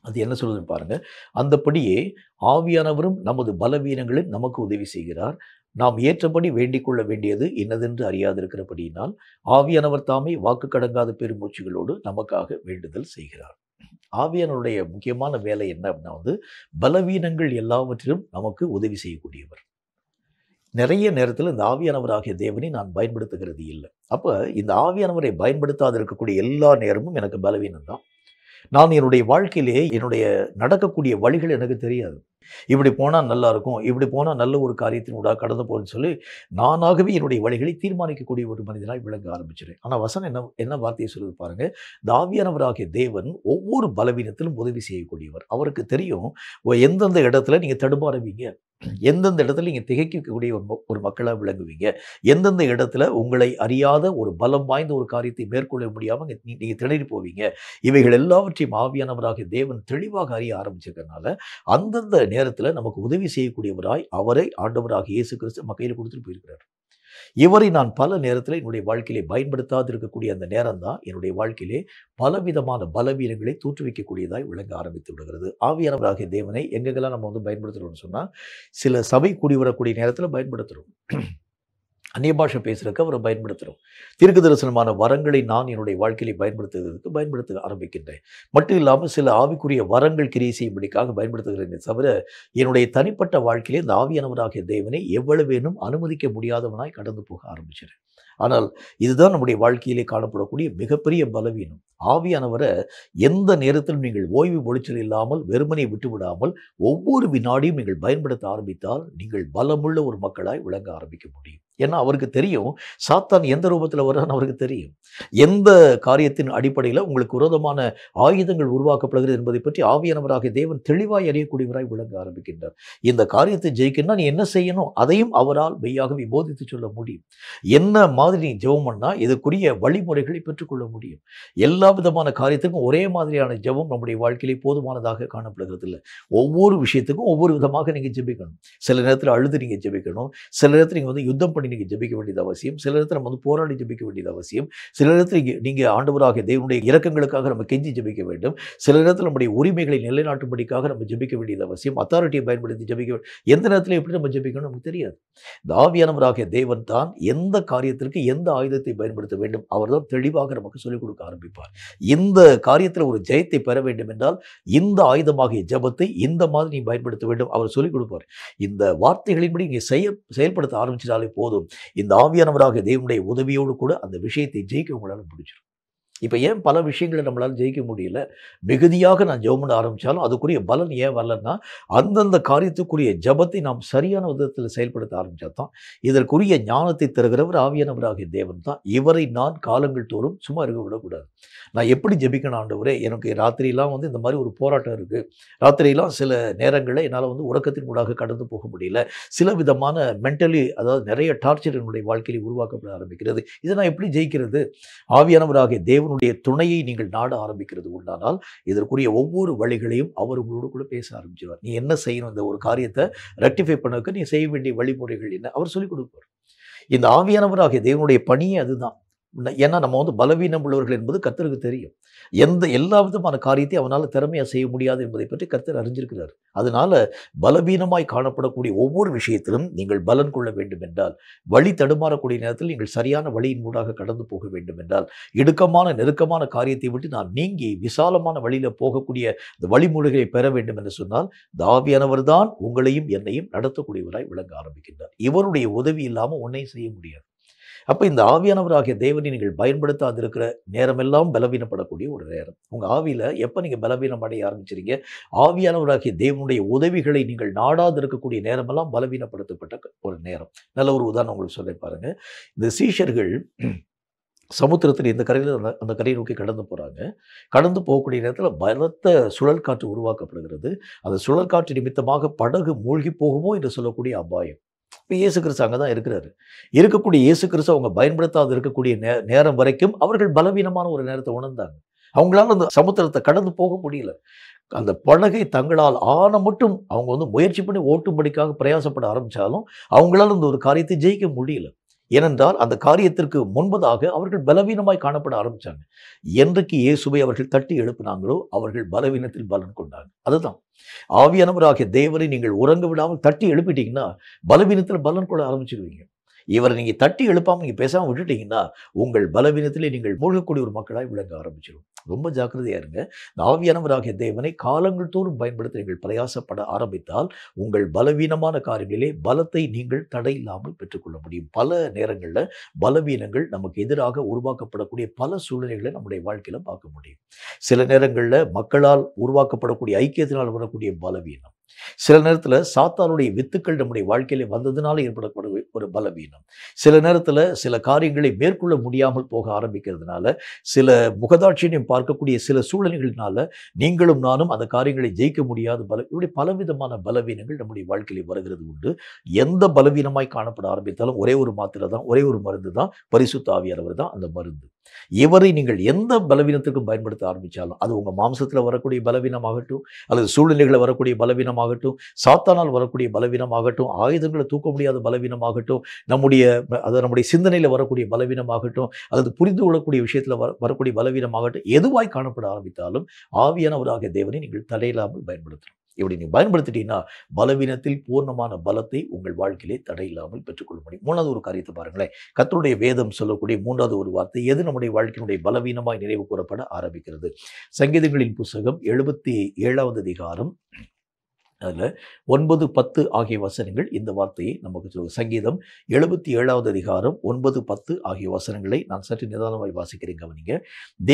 அது என்ன சொல்லுதுன்னு பாருங்க. அந்தபடியே ஆவியானவரும் நமது பலவீனங்களில் நமக்கு உதவி செய்கிறார். நாம் ஏற்றபடி வேண்டிக் கொள்ள வேண்டியது இன்னதென்று அறியாதிருக்கிறபடியினால் ஆவியானவர் தாமே வாக்கு கடங்காத பெருமூச்சுகளோடு நமக்காக வேண்டுதல் செய்கிறார். ஆவியானவருடைய முக்கியமான வேலை என்ன அப்படின்னா வந்து பலவீனங்கள் எல்லாவற்றிலும் நமக்கு உதவி செய்யக்கூடியவர். நிறைய நேரத்தில் இந்த ஆவியானவராகிய தேவனை நான் பயன்படுத்துகிறது இல்லை. அப்போ இந்த ஆவியானவரை பயன்படுத்தாது இருக்கக்கூடிய எல்லா நேரமும் எனக்கு பலவீனம் தான். நான் என்னுடைய வாழ்க்கையிலே என்னுடைய நடக்கக்கூடிய வழிகள் எனக்கு தெரியாது. இப்படி போனால் நல்லா இருக்கும், இப்படி போனால் நல்ல ஒரு காரியத்தின் ஊடாக கடந்து போகணும்னு சொல்லி நானாகவே என்னுடைய வழிகளை தீர்மானிக்கக்கூடிய ஒரு மனிதனாய் விளங்க ஆரம்பிச்சிடுறேன். ஆனால் வசனம் என்ன வார்த்தையை சொல்லுது பாருங்க. இந்த ஆவியானவராகிய தேவன் ஒவ்வொரு பலவீனத்திலும் உதவி செய்யக்கூடியவர். அவருக்கு தெரியும் எந்தெந்த இடத்துல நீங்கள் தடுமாறுவீங்க, எந்தெந்த இடத்துல நீங்க திகைக்கக்கூடிய ஒரு மக்களா விளங்குவீங்க? எந்தெந்த இடத்துல உங்களை அறியாத ஒரு பலம் வாய்ந்த ஒரு காரியத்தை மேற்கொள்ள முடியாம நீங்க திணறி போவீங்க? இவைகள் எல்லாவற்றையும் ஆவியானவராகிய தேவன் தெளிவாக அறிய ஆரம்பிச்சிருக்கிறனால, அந்தந்த நேரத்துல நமக்கு உதவி செய்யக்கூடியவராய் அவரை ஆண்டவராகிய இயேசு கிறிஸ்து நம்ம கையில குடுத்துட்டு போயிருக்கிறார். இவரை நான் பல நேரத்துல என்னுடைய வாழ்க்கையிலே பயன்படுத்தாது இருக்கக்கூடிய அந்த நேரம் தான் என்னுடைய வாழ்க்கையிலே பலவிதமான பலவீனங்களை தோற்றுவிக்கக்கூடியதாய் விளங்க ஆரம்பித்து விடுகிறது. ஆவியானவராகிய தேவனை எங்கெங்கெல்லாம் நம்ம வந்து பயன்படுத்துறோம்னு சொன்னா, சில சபை கூடி வரக்கூடிய நேரத்துல பயன்படுத்துறோம். அந்நிய பாஷை பேசுறதுக்கு அவரை பயன்படுத்துறோம். தீர்க்க தரிசனமான வரங்களை நான் என்னுடைய வாழ்க்கையிலே பயன்படுத்துவதற்கு பயன்படுத்த ஆரம்பிக்கின்றேன். மட்டும் இல்லாம சில ஆவிக்குரிய வரங்கள் கிரியை செய்யும்படிக்காக பயன்படுத்துகிறேனே தவிர, என்னுடைய தனிப்பட்ட வாழ்க்கையிலே இந்த ஆவியானவராகிய தேவனை எவ்வளவேனும் அனுமதிக்க முடியாதவனாய் கடந்து போக ஆரம்பிச்சிறேன். ஆனால் இதுதான் நம்முடைய வாழ்க்கையிலே காணப்படக்கூடிய மிகப்பெரிய பலவீனம். ஆவியானவரை எந்த நேரத்திலும் நீங்கள் ஓய்வு ஒளிச்சல் இல்லாமல் வெறுமனை விட்டுவிடாமல் ஒவ்வொரு வினாடியும் நீங்கள் பயன்படுத்த ஆரம்பித்தால் நீங்கள் பலமுள்ள ஒரு மக்களாய் விளங்க ஆரம்பிக்க முடியும். ஏன்னா அவருக்கு தெரியும் சாத்தான் எந்த ரூபத்தில் வர்றான்னு அவருக்கு தெரியும். எந்த காரியத்தின் அடிப்படையில் உங்களுக்கு விரோதமான ஆயுதங்கள் உருவாக்கப்படுகிறது என்பதை பற்றி ஆவியானவராகிய தேவன் தெளிவாய் அறியக்கூடியவராய் விளங்க ஆரம்பிக்கின்றார். இந்த காரியத்தை ஜெயிக்கணும்னா நீ என்ன செய்யணும் அதையும் அவரால் மெய்யாகவே போதித்து சொல்ல முடியும். என்ன மாதிரி நீ ஜெபம் பண்ணா இதுக்குரிய வழிமுறைகளை பெற்றுக்கொள்ள முடியும். எல்லா விதமான காரியத்துக்கும் ஒரே மாதிரியான ஜெபம் நம்முடைய வாழ்க்கையிலே போதுமானதாக காணப்படுகிறது இல்லை. ஒவ்வொரு விஷயத்துக்கும் ஒவ்வொரு விதமாக நீங்க ஜெபிக்கணும். சில நேரத்தில் அழுது நீங்க ஜெபிக்கணும். சில நேரத்தில் நீங்க வந்து யுத்தம் பண்ணி நீங்க ஜெபிக்க வேண்டியது அவசியம். சில நேரத்தில் நம்ம வந்து போராடி ஜெபிக்க வேண்டியது அவசியம். சில நேரத்தில் நீங்க ஆண்டவராகிய தேவனுடைய இரக்கங்களுக்காக நம்ம கெஞ்சி ஜெபிக்க வேண்டும். சில நேரத்தில் நம்முடைய உரிமைகளை நிலைநாட்டும்படிக்காக நம்ம ஜெபிக்க வேண்டியது அவசியம். அத்தாரிட்டியை பயன்படுத்தி ஜெபிக்க எந்த நேரத்தில் எப்படி நம்ம ஜெபிக்கணும் நமக்கு தெரியாது. இந்த ஆவியானவராகிய தேவன் தான் எந்த காரியத்திற்கு எந்த ஆயுதத்தை பயன்படுத்த வேண்டும் அவர்தான் தெளிவாக நமக்கு சொல்லிக் கொடுக்க ஆரம்பிப்பார். இந்த காரியத்தில் ஒரு ஜெயத்தை பெற வேண்டும் என்றால் இந்த ஆயுதமாகிய ஜெபத்தை இந்த மாதிரி நீ பயன்படுத்த வேண்டும் அவர் சொல்லிக் கொடுப்பார். இந்த வார்த்தைகளின்படி நீங்க செயல்படுத்த ஆரம்பிச்சிட்டாலே போதும். இந்த ஆவியானவராகிய தேவனுடைய உதவியோடு கூட அந்த விஷயத்தை ஜெயிக்க உங்களால முடிஞ்சிடும். இப்ப ஏன் பல விஷயங்களை நம்மளால ஜெயிக்க முடியல? மிகுதியாக நான் ஜெபம் பண்ண ஆரம்பிச்சாலும் அதுக்குரிய பலன் ஏன் வரலன்னா, அந்தந்த காரியத்துக்குரிய ஜெபத்தை நாம் சரியான விதத்தில் செயல்படுத்த ஆரம்பிச்சா தான் இதற்குரிய ஞானத்தை தருகிறவர் ஆவியானவராகிய தேவன் தான். இவரை நான் காலங்கள் தோறும் சும்மா இருக்க விடக்கூடாது. நான் எப்படி ஜெபிக்கணும் ஆண்டவரே? எனக்கு ராத்திரியெல்லாம் வந்து இந்த மாதிரி ஒரு போராட்டம் இருக்கு. ராத்திரியெல்லாம் சில நேரங்களில் என்னால் வந்து உறக்கத்தின் ஊடாக கடந்து போக முடியல. சில விதமான மென்டலி அதாவது நிறைய டார்ச்சர் என்னுடைய வாழ்க்கையில் உருவாக்கப்பட ஆரம்பிக்கிறது. இதை நான் எப்படி ஜெயிக்கிறது? ஆவியானவராகிய தேவனுடைய துணையை நீங்கள் நாட ஆரம்பிக்கிறது உண்டானால் இதற்குரிய ஒவ்வொரு வழிகளையும் அவர் உங்களோடு கூட பேச ஆரம்பிச்சிருவார். நீ என்ன செய்யணும்? இந்த ஒரு காரியத்தை ரெக்டிஃபை பண்ணக்கு நீ செய்ய வேண்டிய வழிமுறைகள் என்ன அவர் சொல்லிக் கொடுப்பார். இந்த ஆவியானவராகிய தேவனுடைய பணியே அதுதான். ஏன்னா நம்ம வந்து பலவீனம் உள்ளவர்கள் என்பது கர்த்தருக்கு தெரியும். எல்லா விதமான காரியத்தையும் அவனால் திறமையா செய்ய முடியாது என்பதை பற்றி கர்த்தர் அறிஞ்சிருக்கிறார். அதனால பலவீனமாய் காணப்படக்கூடிய ஒவ்வொரு விஷயத்திலும் நீங்கள் பலன் கொள்ள வேண்டும் என்றால், வழி தடுமாறக்கூடிய நேரத்தில் நீங்கள் சரியான வழியின் ஊடாக கடந்து போக வேண்டும் என்றால், இடுக்கமான நெருக்கமான காரியத்தை விட்டு நான் நீங்கி விசாலமான வழியில போகக்கூடிய இந்த வழிமுறைகளை பெற வேண்டும் என்று சொன்னால், ஆவியானவர் தான் உங்களையும் என்னையும் நடத்தக்கூடியவராய் விளங்க ஆரம்பிக்கின்றார். இவருடைய உதவி இல்லாமல் ஒன்றையும் செய்ய முடியாது. அப்ப இந்த ஆவியானவராகிய தேவனை நீங்கள் பயன்படுத்தாது இருக்கிற நேரமெல்லாம் பலவீனப்படக்கூடிய ஒரு நேரம். உங்க ஆவியில எப்ப நீங்க பலவீனம் அடைய ஆரம்பிச்சிருங்க, ஆவியானவராகிய தேவனுடைய உதவிகளை நீங்கள் நாடாது இருக்கக்கூடிய நேரமெல்லாம் பலவீனப்படுத்தப்பட்ட ஒரு நேரம். நல்ல ஒரு உதாரணம் உங்களுக்கு சொல்ல பாருங்க. இந்த சீஷர்கள் சமுத்திரத்தில் இந்த கரையில் அந்த கரையை நோக்கி கடந்து போறாங்க. கடந்து போகக்கூடிய நேரத்தில் பலத்த சுழல் காற்று உருவாக்கப்படுகிறது. அந்த சுழல் காற்று நிமித்தமாக படகு மூழ்கி போகுமோ என்று சொல்லக்கூடிய அபாயம். இப்போ இயேசு கிறிஸ்து அங்கே தான் இருக்கிறாரு. இருக்கக்கூடிய இயேசு கிறிஸ்து அவங்க பயன்படுத்தாது இருக்கக்கூடிய நேரம் வரைக்கும் அவர்கள் பலவீனமான ஒரு நேரத்தை உணர்ந்தாங்க. அவங்களால அந்த சமுத்திரத்தை கடந்து போக முடியல. அந்த படகை தங்களால் ஆன மட்டும் அவங்க வந்து முயற்சி பண்ணி ஓட்டும்படிக்காக பிரயாசப்பட ஆரம்பித்தாலும் அவங்களால இந்த ஒரு காரியத்தை ஜெயிக்க முடியல. ஏனென்றால் அந்த காரியத்திற்கு முன்பதாக அவர்கள் பலவீனமாய் காணப்பட ஆரம்பித்தாங்க. என்றைக்கு இயேசுவை அவர்கள் தட்டி எழுப்பினாங்களோ அவர்கள் பலவீனத்தில் பலன் கொண்டாங்க. அதுதான் ஆவியானவராகிய தேவனை நீங்கள் உறங்க விடாமல் தட்டி எழுப்பிட்டீங்கன்னா பலவீனத்தில் பலன் கொள்ள ஆரம்பிச்சிருவீங்க. இவரை நீங்க தட்டி எழுப்பாமல் நீங்க பேசாமல் விட்டுட்டீங்கன்னா உங்கள் பலவீனத்திலே நீங்கள் மூழ்கக்கூடிய ஒரு மக்களாய் விளங்க ஆரம்பிச்சிடும். ரொம்ப ஜாக்கிரதையா இருங்க. ஆவியானவராகிய தேவனை காலங்கள் தோறும் பயன்படுத்த நீங்கள் பிரயாசப்பட ஆரம்பித்தால் உங்கள் பலவீனமான காரியங்களிலே பலத்தை நீங்கள் தடை இல்லாமல் பெற்றுக்கொள்ள முடியும். பல நேரங்களில் பலவீனங்கள் நமக்கு எதிராக உருவாக்கப்படக்கூடிய பல சூழ்நிலைகளை நம்முடைய வாழ்க்கையில பார்க்க முடியும். சில நேரங்களில் மக்களால் உருவாக்கப்படக்கூடிய ஐக்கியத்தினால் வரக்கூடிய பலவீனம், சில நேரத்துல சாத்தானுடைய வித்துக்கள் நம்முடைய வாழ்க்கையில வந்ததுனால ஏற்படக்கூடிய ஒரு பலவீனம். சில நேரத்துல சில காரியங்களை மேற்கொள்ள முடியாமல் போக ஆரம்பிக்கிறதுனால, சில முகதாட்சியம் பார்க்கக்கூடிய சில சூழ்நிலைகளினால நீங்களும் நானும் அந்த காரியங்களை ஜெயிக்க முடியாத இப்படி பலவிதமான பலவீனங்கள் நம்முடைய வாழ்க்கையில வருகிறது உண்டு. எந்த பலவீனமாய் காணப்பட ஆரம்பித்தாலும் ஒரே ஒரு மாத்திரை தான், ஒரே ஒரு மருந்து தான், பரிசுத்த ஆவியானவர் தான் அந்த மருந்து. இவரை நீங்கள் எந்த பலவீனத்திற்கும் பயன்படுத்த ஆரம்பிச்சாலும், அது உங்க மாம்சத்துல வரக்கூடிய பலவீனமாகட்டும், அல்லது சூழ்நிலைகளை வரக்கூடிய பலவீனமாகட்டும், சாத்தானால் வரக்கூடிய பலவீனமாகட்டும், ஆயுதங்களை தூக்க முடியாத பலவீனமாகட்டும், நம்முடைய சிந்தனையில வரக்கூடிய பலவீனமாகட்டும், அல்லது புரிந்து கொள்ளக்கூடிய விஷயத்துல வரக்கூடிய பலவீனமாகட்டும், எதுவாய் காணப்பட ஆரம்பித்தாலும் ஆவியானவராகிய தேவனை நீங்கள் தடையில்லாமல் பயன்படுத்தணும். இப்படி நீங்க பயன்படுத்திட்டீங்கன்னா பலவீனத்தில் பூர்ணமான பலத்தை உங்கள் வாழ்க்கையிலே தடையில்லாமல் பெற்றுக்கொள்ள முடியும். மூணாவது ஒரு காரியத்தை பாருங்களேன். கர்த்தருடைய வேதம் சொல்லக்கூடிய மூன்றாவது ஒரு வார்த்தை எது நம்முடைய வாழ்க்கையினுடைய பலவீனமாய் நினைவு கூறப்பட ஆரம்பிக்கிறது. சங்கீதங்களின் புஸ்தகம் 77வது அதிகாரம் அதில் 9, 10 ஆகிய வசனங்கள் இந்த வார்த்தையை நமக்கு சொல்லும். சங்கீதம் 77வது அதிகாரம் 9, 10 ஆகிய வசனங்களை நான் சற்று நிதானமாய் வாசிக்கிறேன், கவனிங்க.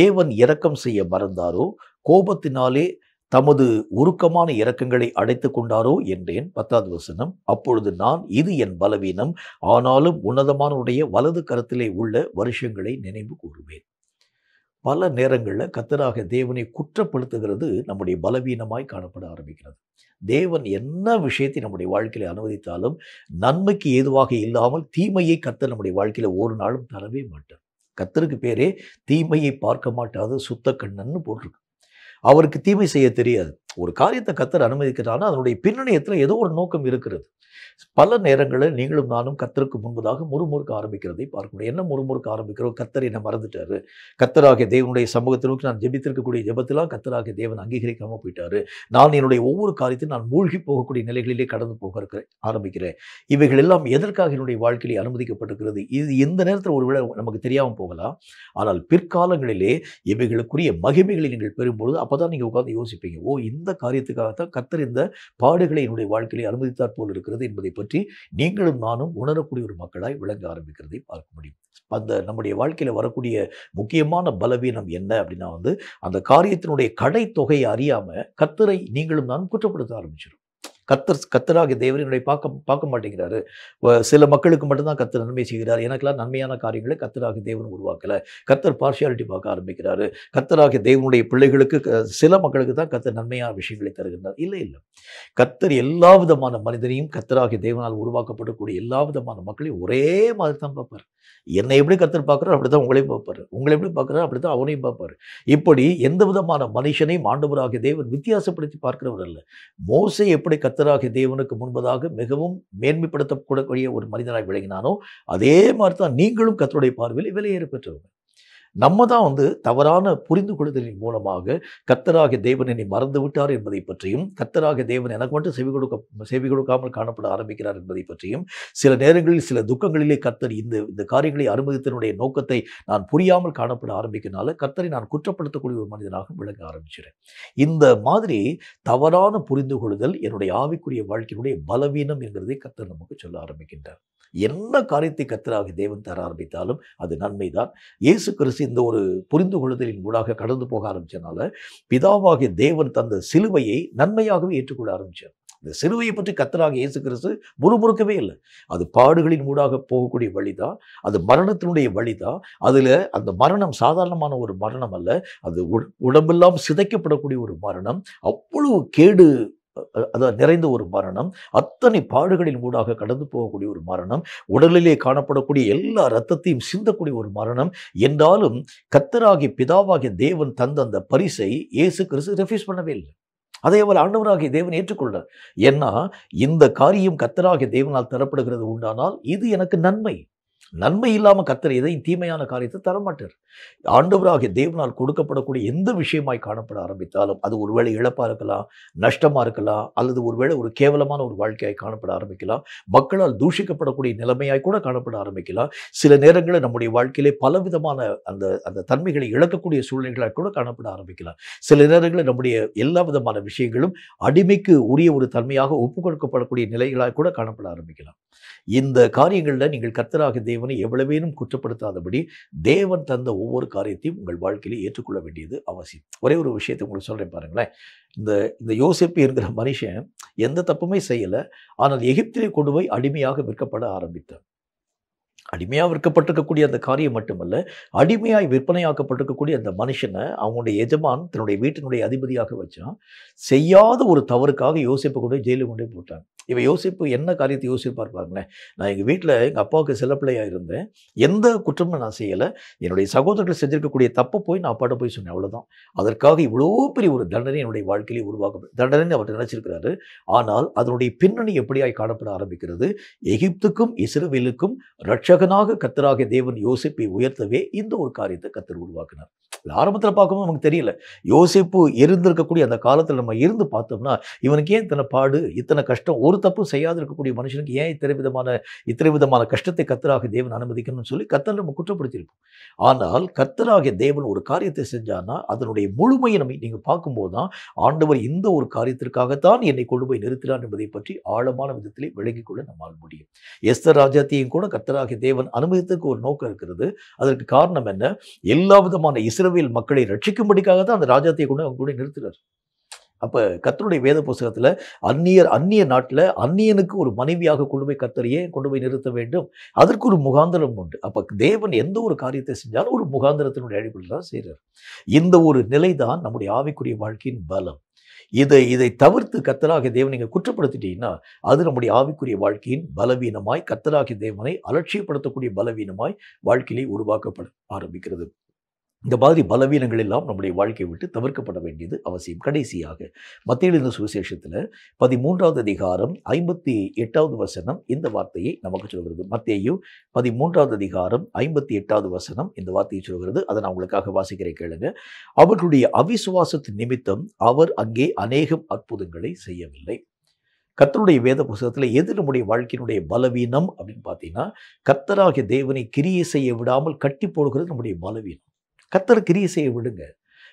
தேவன் இரக்கம் செய்ய மறந்தாரோ, கோபத்தினாலே தமது உருக்கமான இரக்கங்களை அடைத்துக் கொண்டாரோ என்றேன். 10வது வசனம். அப்பொழுது நான், இது என் பலவீனம், ஆனாலும் உன்னதமானுடைய வலது கரத்திலே உள்ள வருஷங்களை நினைவு கூறுவேன். பல நேரங்களில் கர்த்தராகிய தேவனை குற்றப்படுத்துகிறது நம்முடைய பலவீனமாய் காணப்பட ஆரம்பிக்கிறது. தேவன் என்ன விஷயத்தை நம்முடைய வாழ்க்கையில அனுமதித்தாலும் நன்மைக்கு ஏதுவாக இல்லாமல் தீமையை கர்த்தர் நம்முடைய வாழ்க்கையில ஒரு நாளும் தரவே மாட்டார். கர்த்தருக்கு பேரே தீமையை பார்க்க மாட்டாத சுத்த கண்ணன்னு போட்டிருக்கு. அவருக்கு தீமை செய்ய தெரியாது. ஒரு காரியத்தை கர்த்தர் அனுமதிக்கிறான்னா அதனுடைய பின்னணியத்துல ஏதோ ஒரு நோக்கம் இருக்கிறது. பல நேரங்களில் நீங்களும் நானும் கர்த்தருக்கு முன்பதாக முறுமுறுக்க ஆரம்பிக்கிறதை பார்க்க முடியும். என்ன முறுமுறுக்க ஆரம்பிக்கிறோம்? கர்த்தர் என்னை மறந்துட்டாரு, கர்த்தராகிய தேவனுடைய சமூகத்தை நோக்கி நான் ஜெபித்திருக்கக்கூடிய ஜெபத்திலாம் கர்த்தராகிய தேவன் அங்கீகரிக்காம போயிட்டாரு. நான் என்னுடைய ஒவ்வொரு காரியத்தையும் நான் மூழ்கி போகக்கூடிய நிலைகளிலே கடந்து போக ஆரம்பிக்கிறேன். இவைகள் எல்லாம் எதற்காக என்னுடைய வாழ்க்கையிலே அனுமதிக்கப்பட்டிருக்கிறது? இது இந்த நேரத்தில் ஒருவேளை நமக்கு தெரியாமல் போகலாம். ஆனால் பிற்காலங்களிலே இவைகளுக்குரிய மகிமைகளை நீங்கள் பெறும்பொழுது அப்பதான் நீங்க உட்கார்ந்து யோசிப்பீங்க, ஓ, இந்த காரியத்துக்காகத்தான் கர்த்தர் இந்த பாடுகளை என்னுடைய வாழ்க்கையிலே அனுமதித்தாற் போல் இருக்கிறது என்பதை பற்றி நீங்களும் நானும் உணரக்கூடிய ஒரு மக்களாய் விளங்க ஆரம்பிக்கிறதை பார்க்க முடியும். அந்த நம்முடைய வாழ்க்கையில வரக்கூடிய முக்கியமான பலவீனம் என்ன அப்படின்னா அந்த காரியத்தினுடைய கடை தொகையை அறியாம கர்த்தரை நீங்களும் நானும் குற்றப்படுத்த ஆரம்பிச்சிடும். கர்த்தராகிய தேவனை பார்க்க மாட்டேங்கிறாரு. சில மக்களுக்கு மட்டும்தான் கர்த்தர் நன்மை செய்கிறார், எனக்கெல்லாம் நன்மையான காரியங்களை கர்த்தராகிய தேவன் உருவாக்கல. கர்த்தர் பார்ஷியாலிட்டி பார்க்க ஆரம்பிக்கிறாரு. கர்த்தராகிய தேவனுடைய பிள்ளைகளுக்கு சில மக்களுக்கு தான் கர்த்தர் நன்மையான விஷயங்களை தருகின்றார். இல்லை, கர்த்தர் எல்லா விதமான மனிதனையும் கர்த்தராகிய தேவனால் உருவாக்கப்படக்கூடிய எல்லா விதமான மக்களையும் ஒரே மாதிரி தான் பார்ப்பார். என்னை எப்படி கர்த்தர் பார்க்குறாரு அப்படிதான் உங்களையும் பார்ப்பாரு, உங்களை எப்படி பார்க்குறாரு அப்படித்தான் அவனையும் பார்ப்பாரு. இப்படி எந்த விதமான மனுஷனையும் ஆண்டவராகிய தேவன் வித்தியாசப்படுத்தி பார்க்கிறவர் அல்ல. மோசே எப்படி கர்த்தராகிய தேவனுக்கு முன்பதாக மிகவும் மேன்மைப்படுத்தக்கூடிய ஒரு மனிதனாய் விளங்கினானோ அதே மாதிரி தான் நீங்களும் கர்த்தருடைய பார்வையில் விலையேற பெற்றவங்க. நம்ம தான் தவறான புரிந்து கொள்ளுதலின் மூலமாக கர்த்தராகிய தேவன் என்னை மறந்து விட்டார் என்பதை பற்றியும், கர்த்தராகிய தேவன் எனக்கு மட்டும் செவி கொடுக்காமல் காணப்பட ஆரம்பிக்கிறார் என்பதை பற்றியும், சில நேரங்களில் சில துக்கங்களிலே கர்த்தர் இந்த காரியங்களை அனுமதித்தனுடைய நோக்கத்தை நான் புரியாமல் காணப்பட ஆரம்பிக்கிறனால கர்த்தரை நான் குற்றப்படுத்தக்கூடிய ஒரு மனிதனாக விளங்க ஆரம்பிச்சிறேன். இந்த மாதிரி தவறான புரிந்து கொள்ளுதல் என்னுடைய ஆவிக்குரிய வாழ்க்கையினுடைய பலவீனம் என்கிறதை கர்த்தர் நமக்கு சொல்ல ஆரம்பிக்கின்றார். என்ன காரியத்தை கர்த்தராகிய தேவன் தர ஆரம்பித்தாலும் அது நன்மைதான். இயேசு கிறிஸ்து இந்த ஒரு புரிந்து கொள்ளுதலின் ஊடாக கடந்து போக ஆரம்பிச்சனால பிதாவாகிய தேவன் தந்த சிலுவையை நன்மையாகவே ஏற்றுக்கொள்ள ஆரம்பிச்சார். இந்த சிலுவையை பற்றி கர்த்தராகிய இயேசு கிறிஸ்து முறுமுறுக்கவே இல்லை. அது பாடுகளின் ஊடாக போகக்கூடிய வழிதான், அது மரணத்தினுடைய வழிதான். அதுல அந்த மரணம் சாதாரணமான ஒரு மரணம் அல்ல, அது உடம்பெல்லாம் சிதைக்கப்படக்கூடிய ஒரு மரணம், அவ்வளவு கேடு நிறைந்த ஒரு மரணம், அத்தனை பாடுகளின் ஊடாக கடந்து போகக்கூடிய ஒரு மரணம், உடலிலே காணப்படக்கூடிய எல்லா இரத்தத்தையும் சிந்தக்கூடிய ஒரு மரணம் என்றாலும் கர்த்தராகிய பிதாவாகிய தேவன் தந்த அந்த பரிசை இயேசு கிறிஸ்து ரெஃப்யூஸ் பண்ணவே இல்லை. அதை அவர் ஆண்டவராகிய தேவன் ஏற்றுக்கொண்டார். ஏன்னா இந்த காரியம் கர்த்தராகிய தேவனால் தரப்படுகிறது உண்டானால் இது எனக்கு நன்மை. நன்மை இல்லாமல் கர்த்தர் எதையும் தீமையான காரியத்தை தரமாட்டார். ஆண்டவராகிய தேவனால் கொடுக்கப்படக்கூடிய எந்த விஷயமாய் காணப்பட ஆரம்பித்தாலும் அது ஒருவேளை இழப்பாக இருக்கலாம், நஷ்டமாக இருக்கலாம், அல்லது ஒருவேளை ஒரு கேவலமான ஒரு வாழ்க்கையாய் காணப்பட ஆரம்பிக்கலாம், மக்களால் தூஷிக்கப்படக்கூடிய நிலைமையாய் கூட காணப்பட ஆரம்பிக்கலாம். சில நேரங்களில் நம்முடைய வாழ்க்கையிலே பலவிதமான அந்த தன்மைகளை இழக்கக்கூடிய சூழ்நிலைகளாக கூட காணப்பட ஆரம்பிக்கலாம். சில நேரங்களில் நம்முடைய எல்லா விதமான விஷயங்களும் அடிமைக்கு உரிய ஒரு தன்மையாக ஒப்புக் கொடுக்கப்படக்கூடிய நிலைகளாக கூட காணப்பட ஆரம்பிக்கலாம். இந்த காரியங்களில் நீங்கள் கர்த்தராகிய தேவனை தேவனை எவ்வளவேனும் குற்றப்படுத்தாதபடி தேவன் தந்த ஒவ்வொரு காரியத்தையும் உங்கள் வாழ்க்கையிலே ஏற்றுக்கொள்ள வேண்டியது அவசியம். ஒரே ஒரு விஷயத்தை உங்களுக்கு சொல்கிறேன் பாருங்களேன். இந்த இந்த யோசேப்பு என்கிற மனுஷன் எந்த தப்புமே செய்யலை. ஆனால் எகிப்திலே கொண்டு போய் அடிமையாக விற்கப்பட ஆரம்பித்தார். அடிமையாக விற்கப்பட்டிருக்கக்கூடிய அந்த காரியம் மட்டுமல்ல, அடிமையாய் விற்பனையாக்கப்பட்டிருக்கக்கூடிய அந்த மனுஷனை அவங்களுடைய எஜமான் தன்னுடைய வீட்டினுடைய அதிபதியாக வச்சான். செய்யாத ஒரு தவறுக்காக யோசேப்பை கொண்டு போய் ஜெயிலுக்கு கொண்டு போய் போட்டாங்க. இவன் யோசிப்பு என்ன காரியத்தை யோசிப்பார் பாருங்களேன். நான் எங்கள் வீட்டில் எங்கள் அப்பாவுக்கு செல்லப்பிள்ளையாக இருந்தேன். எந்த குற்றமும் நான் செய்யலை. என்னுடைய சகோதரர்கள் செஞ்சிருக்கக்கூடிய தப்பை போய் நான் அப்பாட்ட போய் சொன்னேன், அவ்வளோதான். அதற்காக இவ்வளோ பெரிய ஒரு தண்டனை என்னுடைய வாழ்க்கையிலே உருவாக்கப்படும் தண்டனை அவர் நினைச்சிருக்கிறாரு. ஆனால் அதனுடைய பின்னணி எப்படியாய் காணப்பட ஆரம்பிக்கிறது? எகிப்துக்கும் இஸ்ரவேலுக்கும் இரட்சகனாக கர்த்தராகிய தேவன் யோசேப்பை உயர்த்தவே இந்த ஒரு காரியத்தை கர்த்தர் உருவாக்கினார். ஆரம்பத்தில் பார்க்கும்போது நமக்கு தெரியல. யோசேப்பு இருந்திருக்கக்கூடிய அந்த காலத்தில் நம்ம இருந்து பார்த்தோம்னா, இவனுக்கு ஏன் இத்தனை பாடு, இத்தனை கஷ்டம், ஒரு தப்பும் செய்யாது இருக்கக்கூடிய மனுஷனுக்கு ஏன் இத்தனை விதமான கஷ்டத்தை கர்த்தராகிய தேவன் அனுமதிக்கணும்னு சொல்லி கர்த்தரை நம்ம குற்றப்படுத்தியிருப்போம். ஆனால் கர்த்தராகிய தேவன் ஒரு காரியத்தை செஞ்சான்னா அதனுடைய முழுமையை நம்ம நீங்கள் பார்க்கும்போது தான் ஆண்டவர் இந்த ஒரு காரியத்திற்காகத்தான் என்னை கொண்டு போய் நிறுத்தினார் என்பதை பற்றி ஆழமான விதத்திலே விளங்கிக் கொள்ள நம்மால் முடியும். எஸ்தர் ராஜாத்தியும் கூட கர்த்தராகிய தேவன் அனுமதித்ததுக்கு ஒரு நோக்கம் இருக்கிறது. அதற்கு காரணம் என்ன? எல்லா விதமான இஸ்ரவேல் மக்களை ரட்சிக்கும்படிக்காக தான் அந்த ராஜாத்தியை கொண்டு அவங்க கூட நிறுத்துறார். அப்ப கர்த்தருடைய வேத புஸ்தகத்துல அந்நிய நாட்டில் அந்நியனுக்கு ஒரு மனைவியாக கொண்டு போய் கர்த்தரையே கொண்டு போய் நிறுத்த வேண்டும். அதற்கு ஒரு முகாந்திரம் உண்டு. அப்ப தேவன் எந்த ஒரு காரியத்தை செஞ்சாலும் ஒரு முகாந்திரத்தினுடைய அடிப்படையில் தான் செய்கிறார். இந்த ஒரு நிலைதான் நம்முடைய ஆவிக்குரிய வாழ்க்கையின் பலம். இதை தவிர்த்து கர்த்தராகிய தேவனை நீங்கள் குற்றப்படுத்திட்டீங்கன்னா அது நம்முடைய ஆவிக்குரிய வாழ்க்கையின் பலவீனமாய், கர்த்தராகிய தேவனை அலட்சியப்படுத்தக்கூடிய பலவீனமாய் வாழ்க்கையிலே உருவாக்கப்பட ஆரம்பிக்கிறது. இந்த மாதிரி பலவீனங்கள் எல்லாம் நம்முடைய வாழ்க்கையை விட்டு தவிர்க்கப்பட வேண்டியது அவசியம். கடைசியாக மத்தேயு எழுதின சுவிசேஷத்தில் 13வது அதிகாரம் 58வது வசனம் இந்த வார்த்தையை நமக்கு சொல்கிறது. மத்தேயு 13வது அதிகாரம் 58வது வசனம் இந்த வார்த்தையை சொல்கிறது. அதை நான் உங்களுக்காக வாசிக்கிறேன், கேளுங்க. அவர்களுடைய அவிசுவாசத்தின் நிமித்தம் அவர் அங்கே அநேகம் அற்புதங்களை செய்யவில்லை. கர்த்தருடைய வேத புஸ்தகத்தில் எது நம்முடைய வாழ்க்கையினுடைய பலவீனம் அப்படின்னு பார்த்தீங்கன்னா, கர்த்தராகிய தேவனை கிரியை செய்ய விடாமல் கட்டி போடுகிறது நம்முடைய பலவீனம். கர்த்தர் கிரியை செய்ய விடுங்க.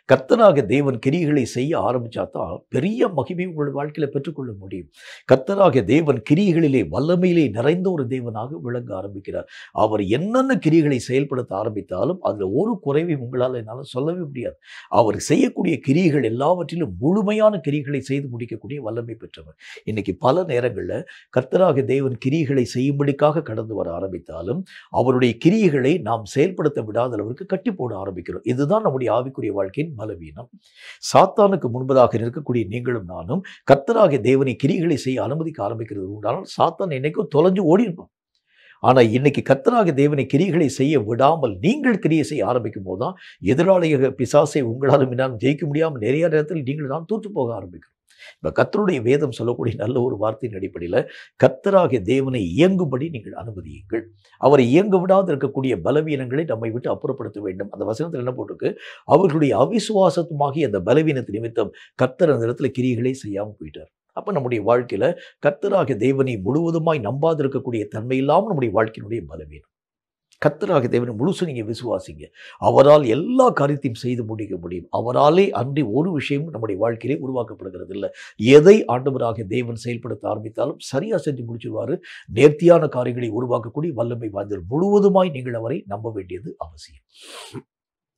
கர்த்தராகிய தேவன் கிரிகளை செய்ய ஆரம்பிச்சா தான் பெரிய மகிமை உங்கள் வாழ்க்கையில் பெற்றுக்கொள்ள முடியும். கர்த்தராகிய தேவன் கிரிகளிலே வல்லமையிலே நிறைந்த ஒரு தேவனாக விளங்க ஆரம்பிக்கிறார். அவர் என்னென்ன கிரிகளை செயல்படுத்த ஆரம்பித்தாலும் அதில் ஒரு குறைவையும் உங்களால் என்னால் சொல்லவே முடியாது. அவர் செய்யக்கூடிய கிரிகள் எல்லாவற்றிலும் முழுமையான கிரிகளை செய்து முடிக்கக்கூடிய வல்லமை பெற்றவர். இன்னைக்கு பல நேரங்களில் கர்த்தராகிய தேவன் கிரிகளை செய்யும்படிக்காக கடந்து வர ஆரம்பித்தாலும் அவருடைய கிரிகளை நாம் செயல்படுத்த விடாத அளவிற்கு கட்டி போட ஆரம்பிக்கிறோம். இதுதான் நம்முடைய ஆவிக்குரிய வாழ்க்கையின் பலவீனம். சாத்தானுக்கு முன்பதாக இருக்கக்கூடிய நீங்களும் நானும் கர்த்தராகிய தேவனை கிரிகளை செய்ய அனுமதிக்க ஆரம்பிக்கிறது உண்டானால் சாத்தான் என்னைக்கும் தொலைஞ்சு ஓடிருக்கும். ஆனால் இன்னைக்கு கர்த்தராகிய தேவனை கிரிகளை செய்ய விடாமல் நீங்கள் கிரியை செய்ய ஆரம்பிக்கும் போது தான் எதிராளியாக பிசாசை உங்களாலும் என்னாலும் ஜெயிக்க முடியாமல் நிறைய நேரத்தில் நீங்கள் தான் தூத்து போக ஆரம்பிக்கிறோம். இப்போ கர்த்தருடைய வேதம் சொல்லக்கூடிய நல்ல ஒரு வார்த்தையின் அடிப்படையில் கர்த்தராகிய தேவனை இயங்கும்படி நீங்கள் அனுமதியுங்கள். அவரை இயங்க விடாது இருக்கக்கூடிய பலவீனங்களை நம்மை விட்டு அப்புறப்படுத்த வேண்டும். அந்த வசனத்தில் என்ன போட்டிருக்கு? அவர்களுடைய அவிசுவாசத்துமாகிய அந்த பலவீனத்து நிமித்தம் கர்த்தர் அந்த இடத்துல கிரிகளை செய்யாமல் போயிட்டார். அப்போ நம்முடைய வாழ்க்கையில் கர்த்தராகிய தேவனை முழுவதுமாய் நம்பாது இருக்கக்கூடிய தன்மை இல்லாமல் நம்முடைய வாழ்க்கையினுடைய பலவீனம். கர்த்தராகிய தேவனை முழுசும் நீங்கள் விசுவாசிங்க. அவரால் எல்லா காரியத்தையும் செய்து முடிக்க முடியும். அவராலே அன்றி ஒரு விஷயமும் நம்முடைய வாழ்க்கையிலே உருவாக்கப்படுகிறது இல்லை. எதை ஆண்டவராகிய தேவன் செயல்படுத்த ஆரம்பித்தாலும் சரியாக செஞ்சு முடிச்சுடுவார். நேர்த்தியான காரியங்களை உருவாக்கக்கூடிய வல்லமை வாய்ந்தவர். முழுவதுமாய் நீங்கள் அவரை நம்ப வேண்டியது அவசியம்.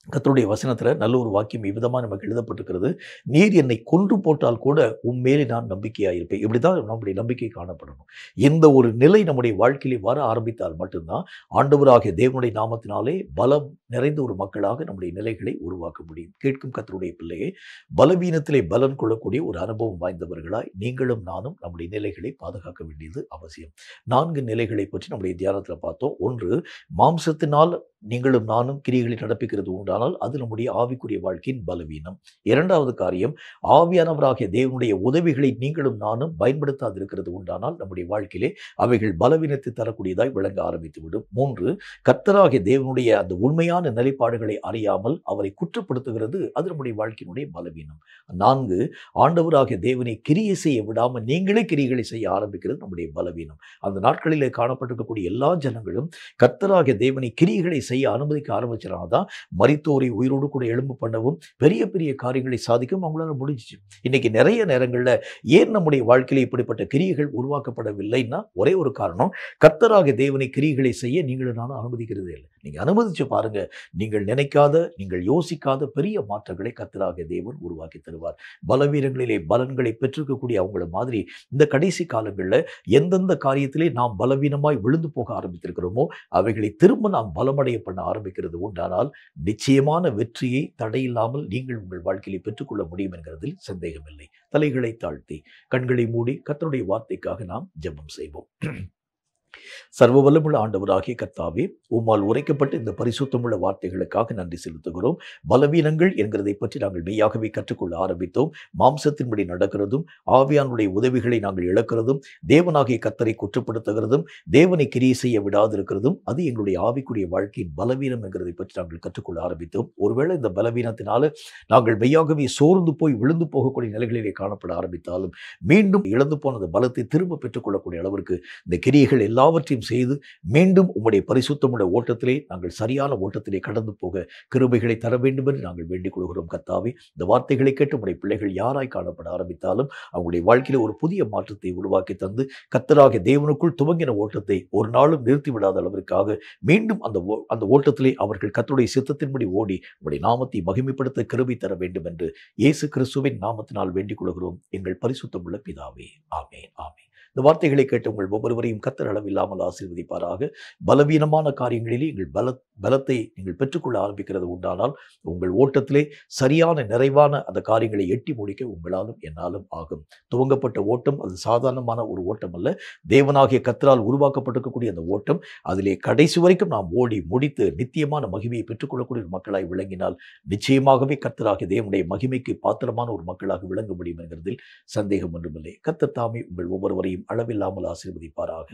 கர்த்தருடைய வசனத்தில் நல்ல ஒரு வாக்கியம் இவ்விதமாக நமக்கு எழுதப்பட்டிருக்கிறது. நீர் என்னை கொன்று போட்டால் கூட உண்மையிலே நான் நம்பிக்கையாக இருப்பேன். இப்படி தான் நம்முடைய நம்பிக்கை காணப்படணும். இந்த ஒரு நிலை நம்முடைய வாழ்க்கையிலே வர ஆரம்பித்தால் மட்டும்தான் ஆண்டவராகிய தேவனுடைய நாமத்தினாலே பலம் நிறைந்த ஒரு மக்களாக நம்முடைய நிலைகளை உருவாக்க முடியும். கேட்கும் கர்த்தருடைய பிள்ளையை, பலவீனத்திலே பலன் கொள்ளக்கூடிய ஒரு அனுபவம் வாய்ந்தவர்களாய் நீங்களும் நானும் நம்முடைய நிலைகளை பாதுகாக்க வேண்டியது அவசியம். 4 நிலைகளை பற்றி நம்முடைய தியானத்தில் பார்த்தோம். 1, மாம்சத்தினால் நீங்களும் நானும் கிரியைகளை நடப்பிக்கிறது உண்டானால் அது நம்முடைய ஆவிக்குரிய வாழ்க்கையின் பலவீனம். 2வது காரியம், ஆவியானவராகிய தேவனுடைய உதவிகளை நீங்களும் நானும் பயன்படுத்தாதிருக்கிறது உண்டானால் நம்முடைய வாழ்க்கையிலே அவைகள் பலவீனத்தை தரக்கூடியதாய் விளங்க ஆரம்பித்துவிடும். 3, கர்த்தராகிய தேவனுடைய அந்த உண்மையான நிலைப்பாடுகளை அறியாமல் அவரை குற்றப்படுத்துகிறது அது நம்முடைய வாழ்க்கையினுடைய பலவீனம். 4, ஆண்டவராகிய தேவனை கிரியை செய்ய விடாமல் நீங்களே கிரிகளை செய்ய ஆரம்பிக்கிறது நம்முடைய பலவீனம். அந்த நாட்களிலே காணப்பட்டிருக்கக்கூடிய எல்லா ஜனங்களும் கர்த்தராகிய தேவனை கிரிகளை செய்ய அனுமதிக்க ஆரம்பிச்சனால்தான் மரித்த மரித்தோரை உயிரோடு கூட எழும்ப பண்ணவும், பெரிய பெரிய காரியங்களை சாதிக்கவும் அவங்களால முடிஞ்சுச்சு. இன்னைக்கு நிறைய நேரங்கள்ல ஏன் நம்முடைய வாழ்க்கையில இப்படிப்பட்ட கிரியைகள் உருவாக்கப்படவில்லைன்னா, ஒரே ஒரு காரணம், கர்த்தராகிய தேவனை கிரியைகளை செய்ய நீங்களும் நானும் அனுமதிக்கிறதே இல்லை. நீங்க அனுமதிச்சு பாருங்க, நீங்கள் நினைக்காத, நீங்கள் யோசிக்காத பெரிய மாற்றங்களை கர்த்தராகிய தேவன் உருவாக்கி தருவார். பலவீனங்களிலே பலன்களை பெற்றிருக்கக்கூடிய அவங்கள மாதிரி இந்த கடைசி காலங்கள்ல எந்தெந்த காரியத்திலே நாம் பலவீனமாய் விழுந்து போக ஆரம்பித்திருக்கிறோமோ அவைகளை திரும்ப நாம் பலமடைய பண்ண ஆரம்பிக்கிறது உண்டானால் நிச்சயமான வெற்றியை தடையில்லாமல் நீங்கள் உங்கள் வாழ்க்கையை பெற்றுக்கொள்ள முடியும் என்கிறதில் சந்தேகமில்லை. தலைகளை தாழ்த்தி கண்களை மூடி கர்த்தருடைய வார்த்தைக்காக நாம் ஜெபம் செய்வோம். சர்வ வல்லமுள்ள ஆண்டவராகிய கர்த்தாவே, உம்மால் உரைக்கப்பட்ட இந்த பரிசுத்தமுள்ள வார்த்தைகளுக்காக நன்றி செலுத்துகிறோம். பலவீனங்கள் என்கிறதை பற்றி நாங்கள் மெய்யாகவே கற்றுக்கொள்ள ஆரம்பித்தோம். மாம்சத்தின்படி நடக்கிறதும், ஆவியானுடைய உதவிகளை நாங்கள் இழக்கிறதும், தேவனாகிய கர்த்தரை குற்றப்படுத்துகிறதும், தேவனை கிரியை செய்ய விடாதிருக்கிறதும், அது எங்களுடைய ஆவிக்குரிய வாழ்க்கையின் பலவீனம் என்கிறதை பற்றி நாங்கள் கற்றுக்கொள்ள ஆரம்பித்தோம். ஒருவேளை இந்த பலவீனத்தினால நாங்கள் மெய்யாகவே சோர்ந்து போய் விழுந்து போகக்கூடிய நிலைகளிலே காணப்பட ஆரம்பித்தாலும், மீண்டும் இழந்து போன அந்த பலத்தை திரும்ப பெற்றுக்கொள்ளக்கூடிய அளவிற்கு இந்த கிரியைகள் எல்லாவற்றையும் செய்து மீண்டும் உம்முடைய பரிசுத்தமுள்ள ஓட்டத்திலே நாங்கள் சரியான ஓட்டத்திலே கடந்து போக கிருபைகளை தர வேண்டும் என்று நாங்கள் வேண்டிக் கொள்கிறோம். கர்த்தாவே, இந்த வார்த்தைகளை கேட்டு உம்முடைய பிள்ளைகள் யாராய் காணப்பட ஆரம்பித்தாலும் அவங்களுடைய வாழ்க்கையில ஒரு புதிய மாற்றத்தை உருவாக்கி தந்து, கர்த்தராகிய தேவனுக்குள் துவங்கின ஓட்டத்தை ஒரு நாளும் நிறுத்திவிடாத அளவிற்காக மீண்டும் அந்த ஓட்டத்திலே அவர்கள் கர்த்தருடைய சித்தத்தின்படி ஓடி உம்முடைய நாமத்தை மகிமைப்படுத்த கிருபை தர வேண்டும் என்று இயேசு கிறிஸ்துவின் நாமத்தினால் வேண்டிக் கொள்கிறோம் எங்கள் பரிசுத்தமுள்ள பிதாவே. ஆமென், ஆமென். இந்த வார்த்தைகளை கேட்டு உங்கள் ஒவ்வொருவரையும் கர்த்தர் அளவில்லாமல் ஆசீர்வதிப்பாராக. பலவீனமான காரியங்களிலே எங்கள் பலத்தை நீங்கள் பெற்றுக்கொள்ள ஆரம்பிக்கிறது உண்டானால் உங்கள் ஓட்டத்திலே சரியான நிறைவான அந்த காரியங்களை எட்டி முடிக்க உங்களாலும் என்னாலும் ஆகும். துவங்கப்பட்ட ஓட்டம் அது சாதாரணமான ஒரு ஓட்டம் அல்ல. தேவனாகிய கர்த்தரால் உருவாக்கப்பட்டிருக்கக்கூடிய அந்த ஓட்டம், அதிலே கடைசி வரைக்கும் நாம் ஓடி முடித்து நித்தியமான மகிமையை பெற்றுக்கொள்ளக்கூடிய ஒரு மக்களாய் விளங்கினால் நிச்சயமாகவே கர்த்தராகிய தேவனுடைய மகிமைக்கு பாத்திரமான ஒரு மக்களாக விளங்க முடியும் என்கிறதில் சந்தேகம் ஒன்றுமில்லை. கர்த்தர் தாமே உங்கள் ஒவ்வொருவரையும் அளவில்லாமல் ஆசீர்வதிப்பாராக.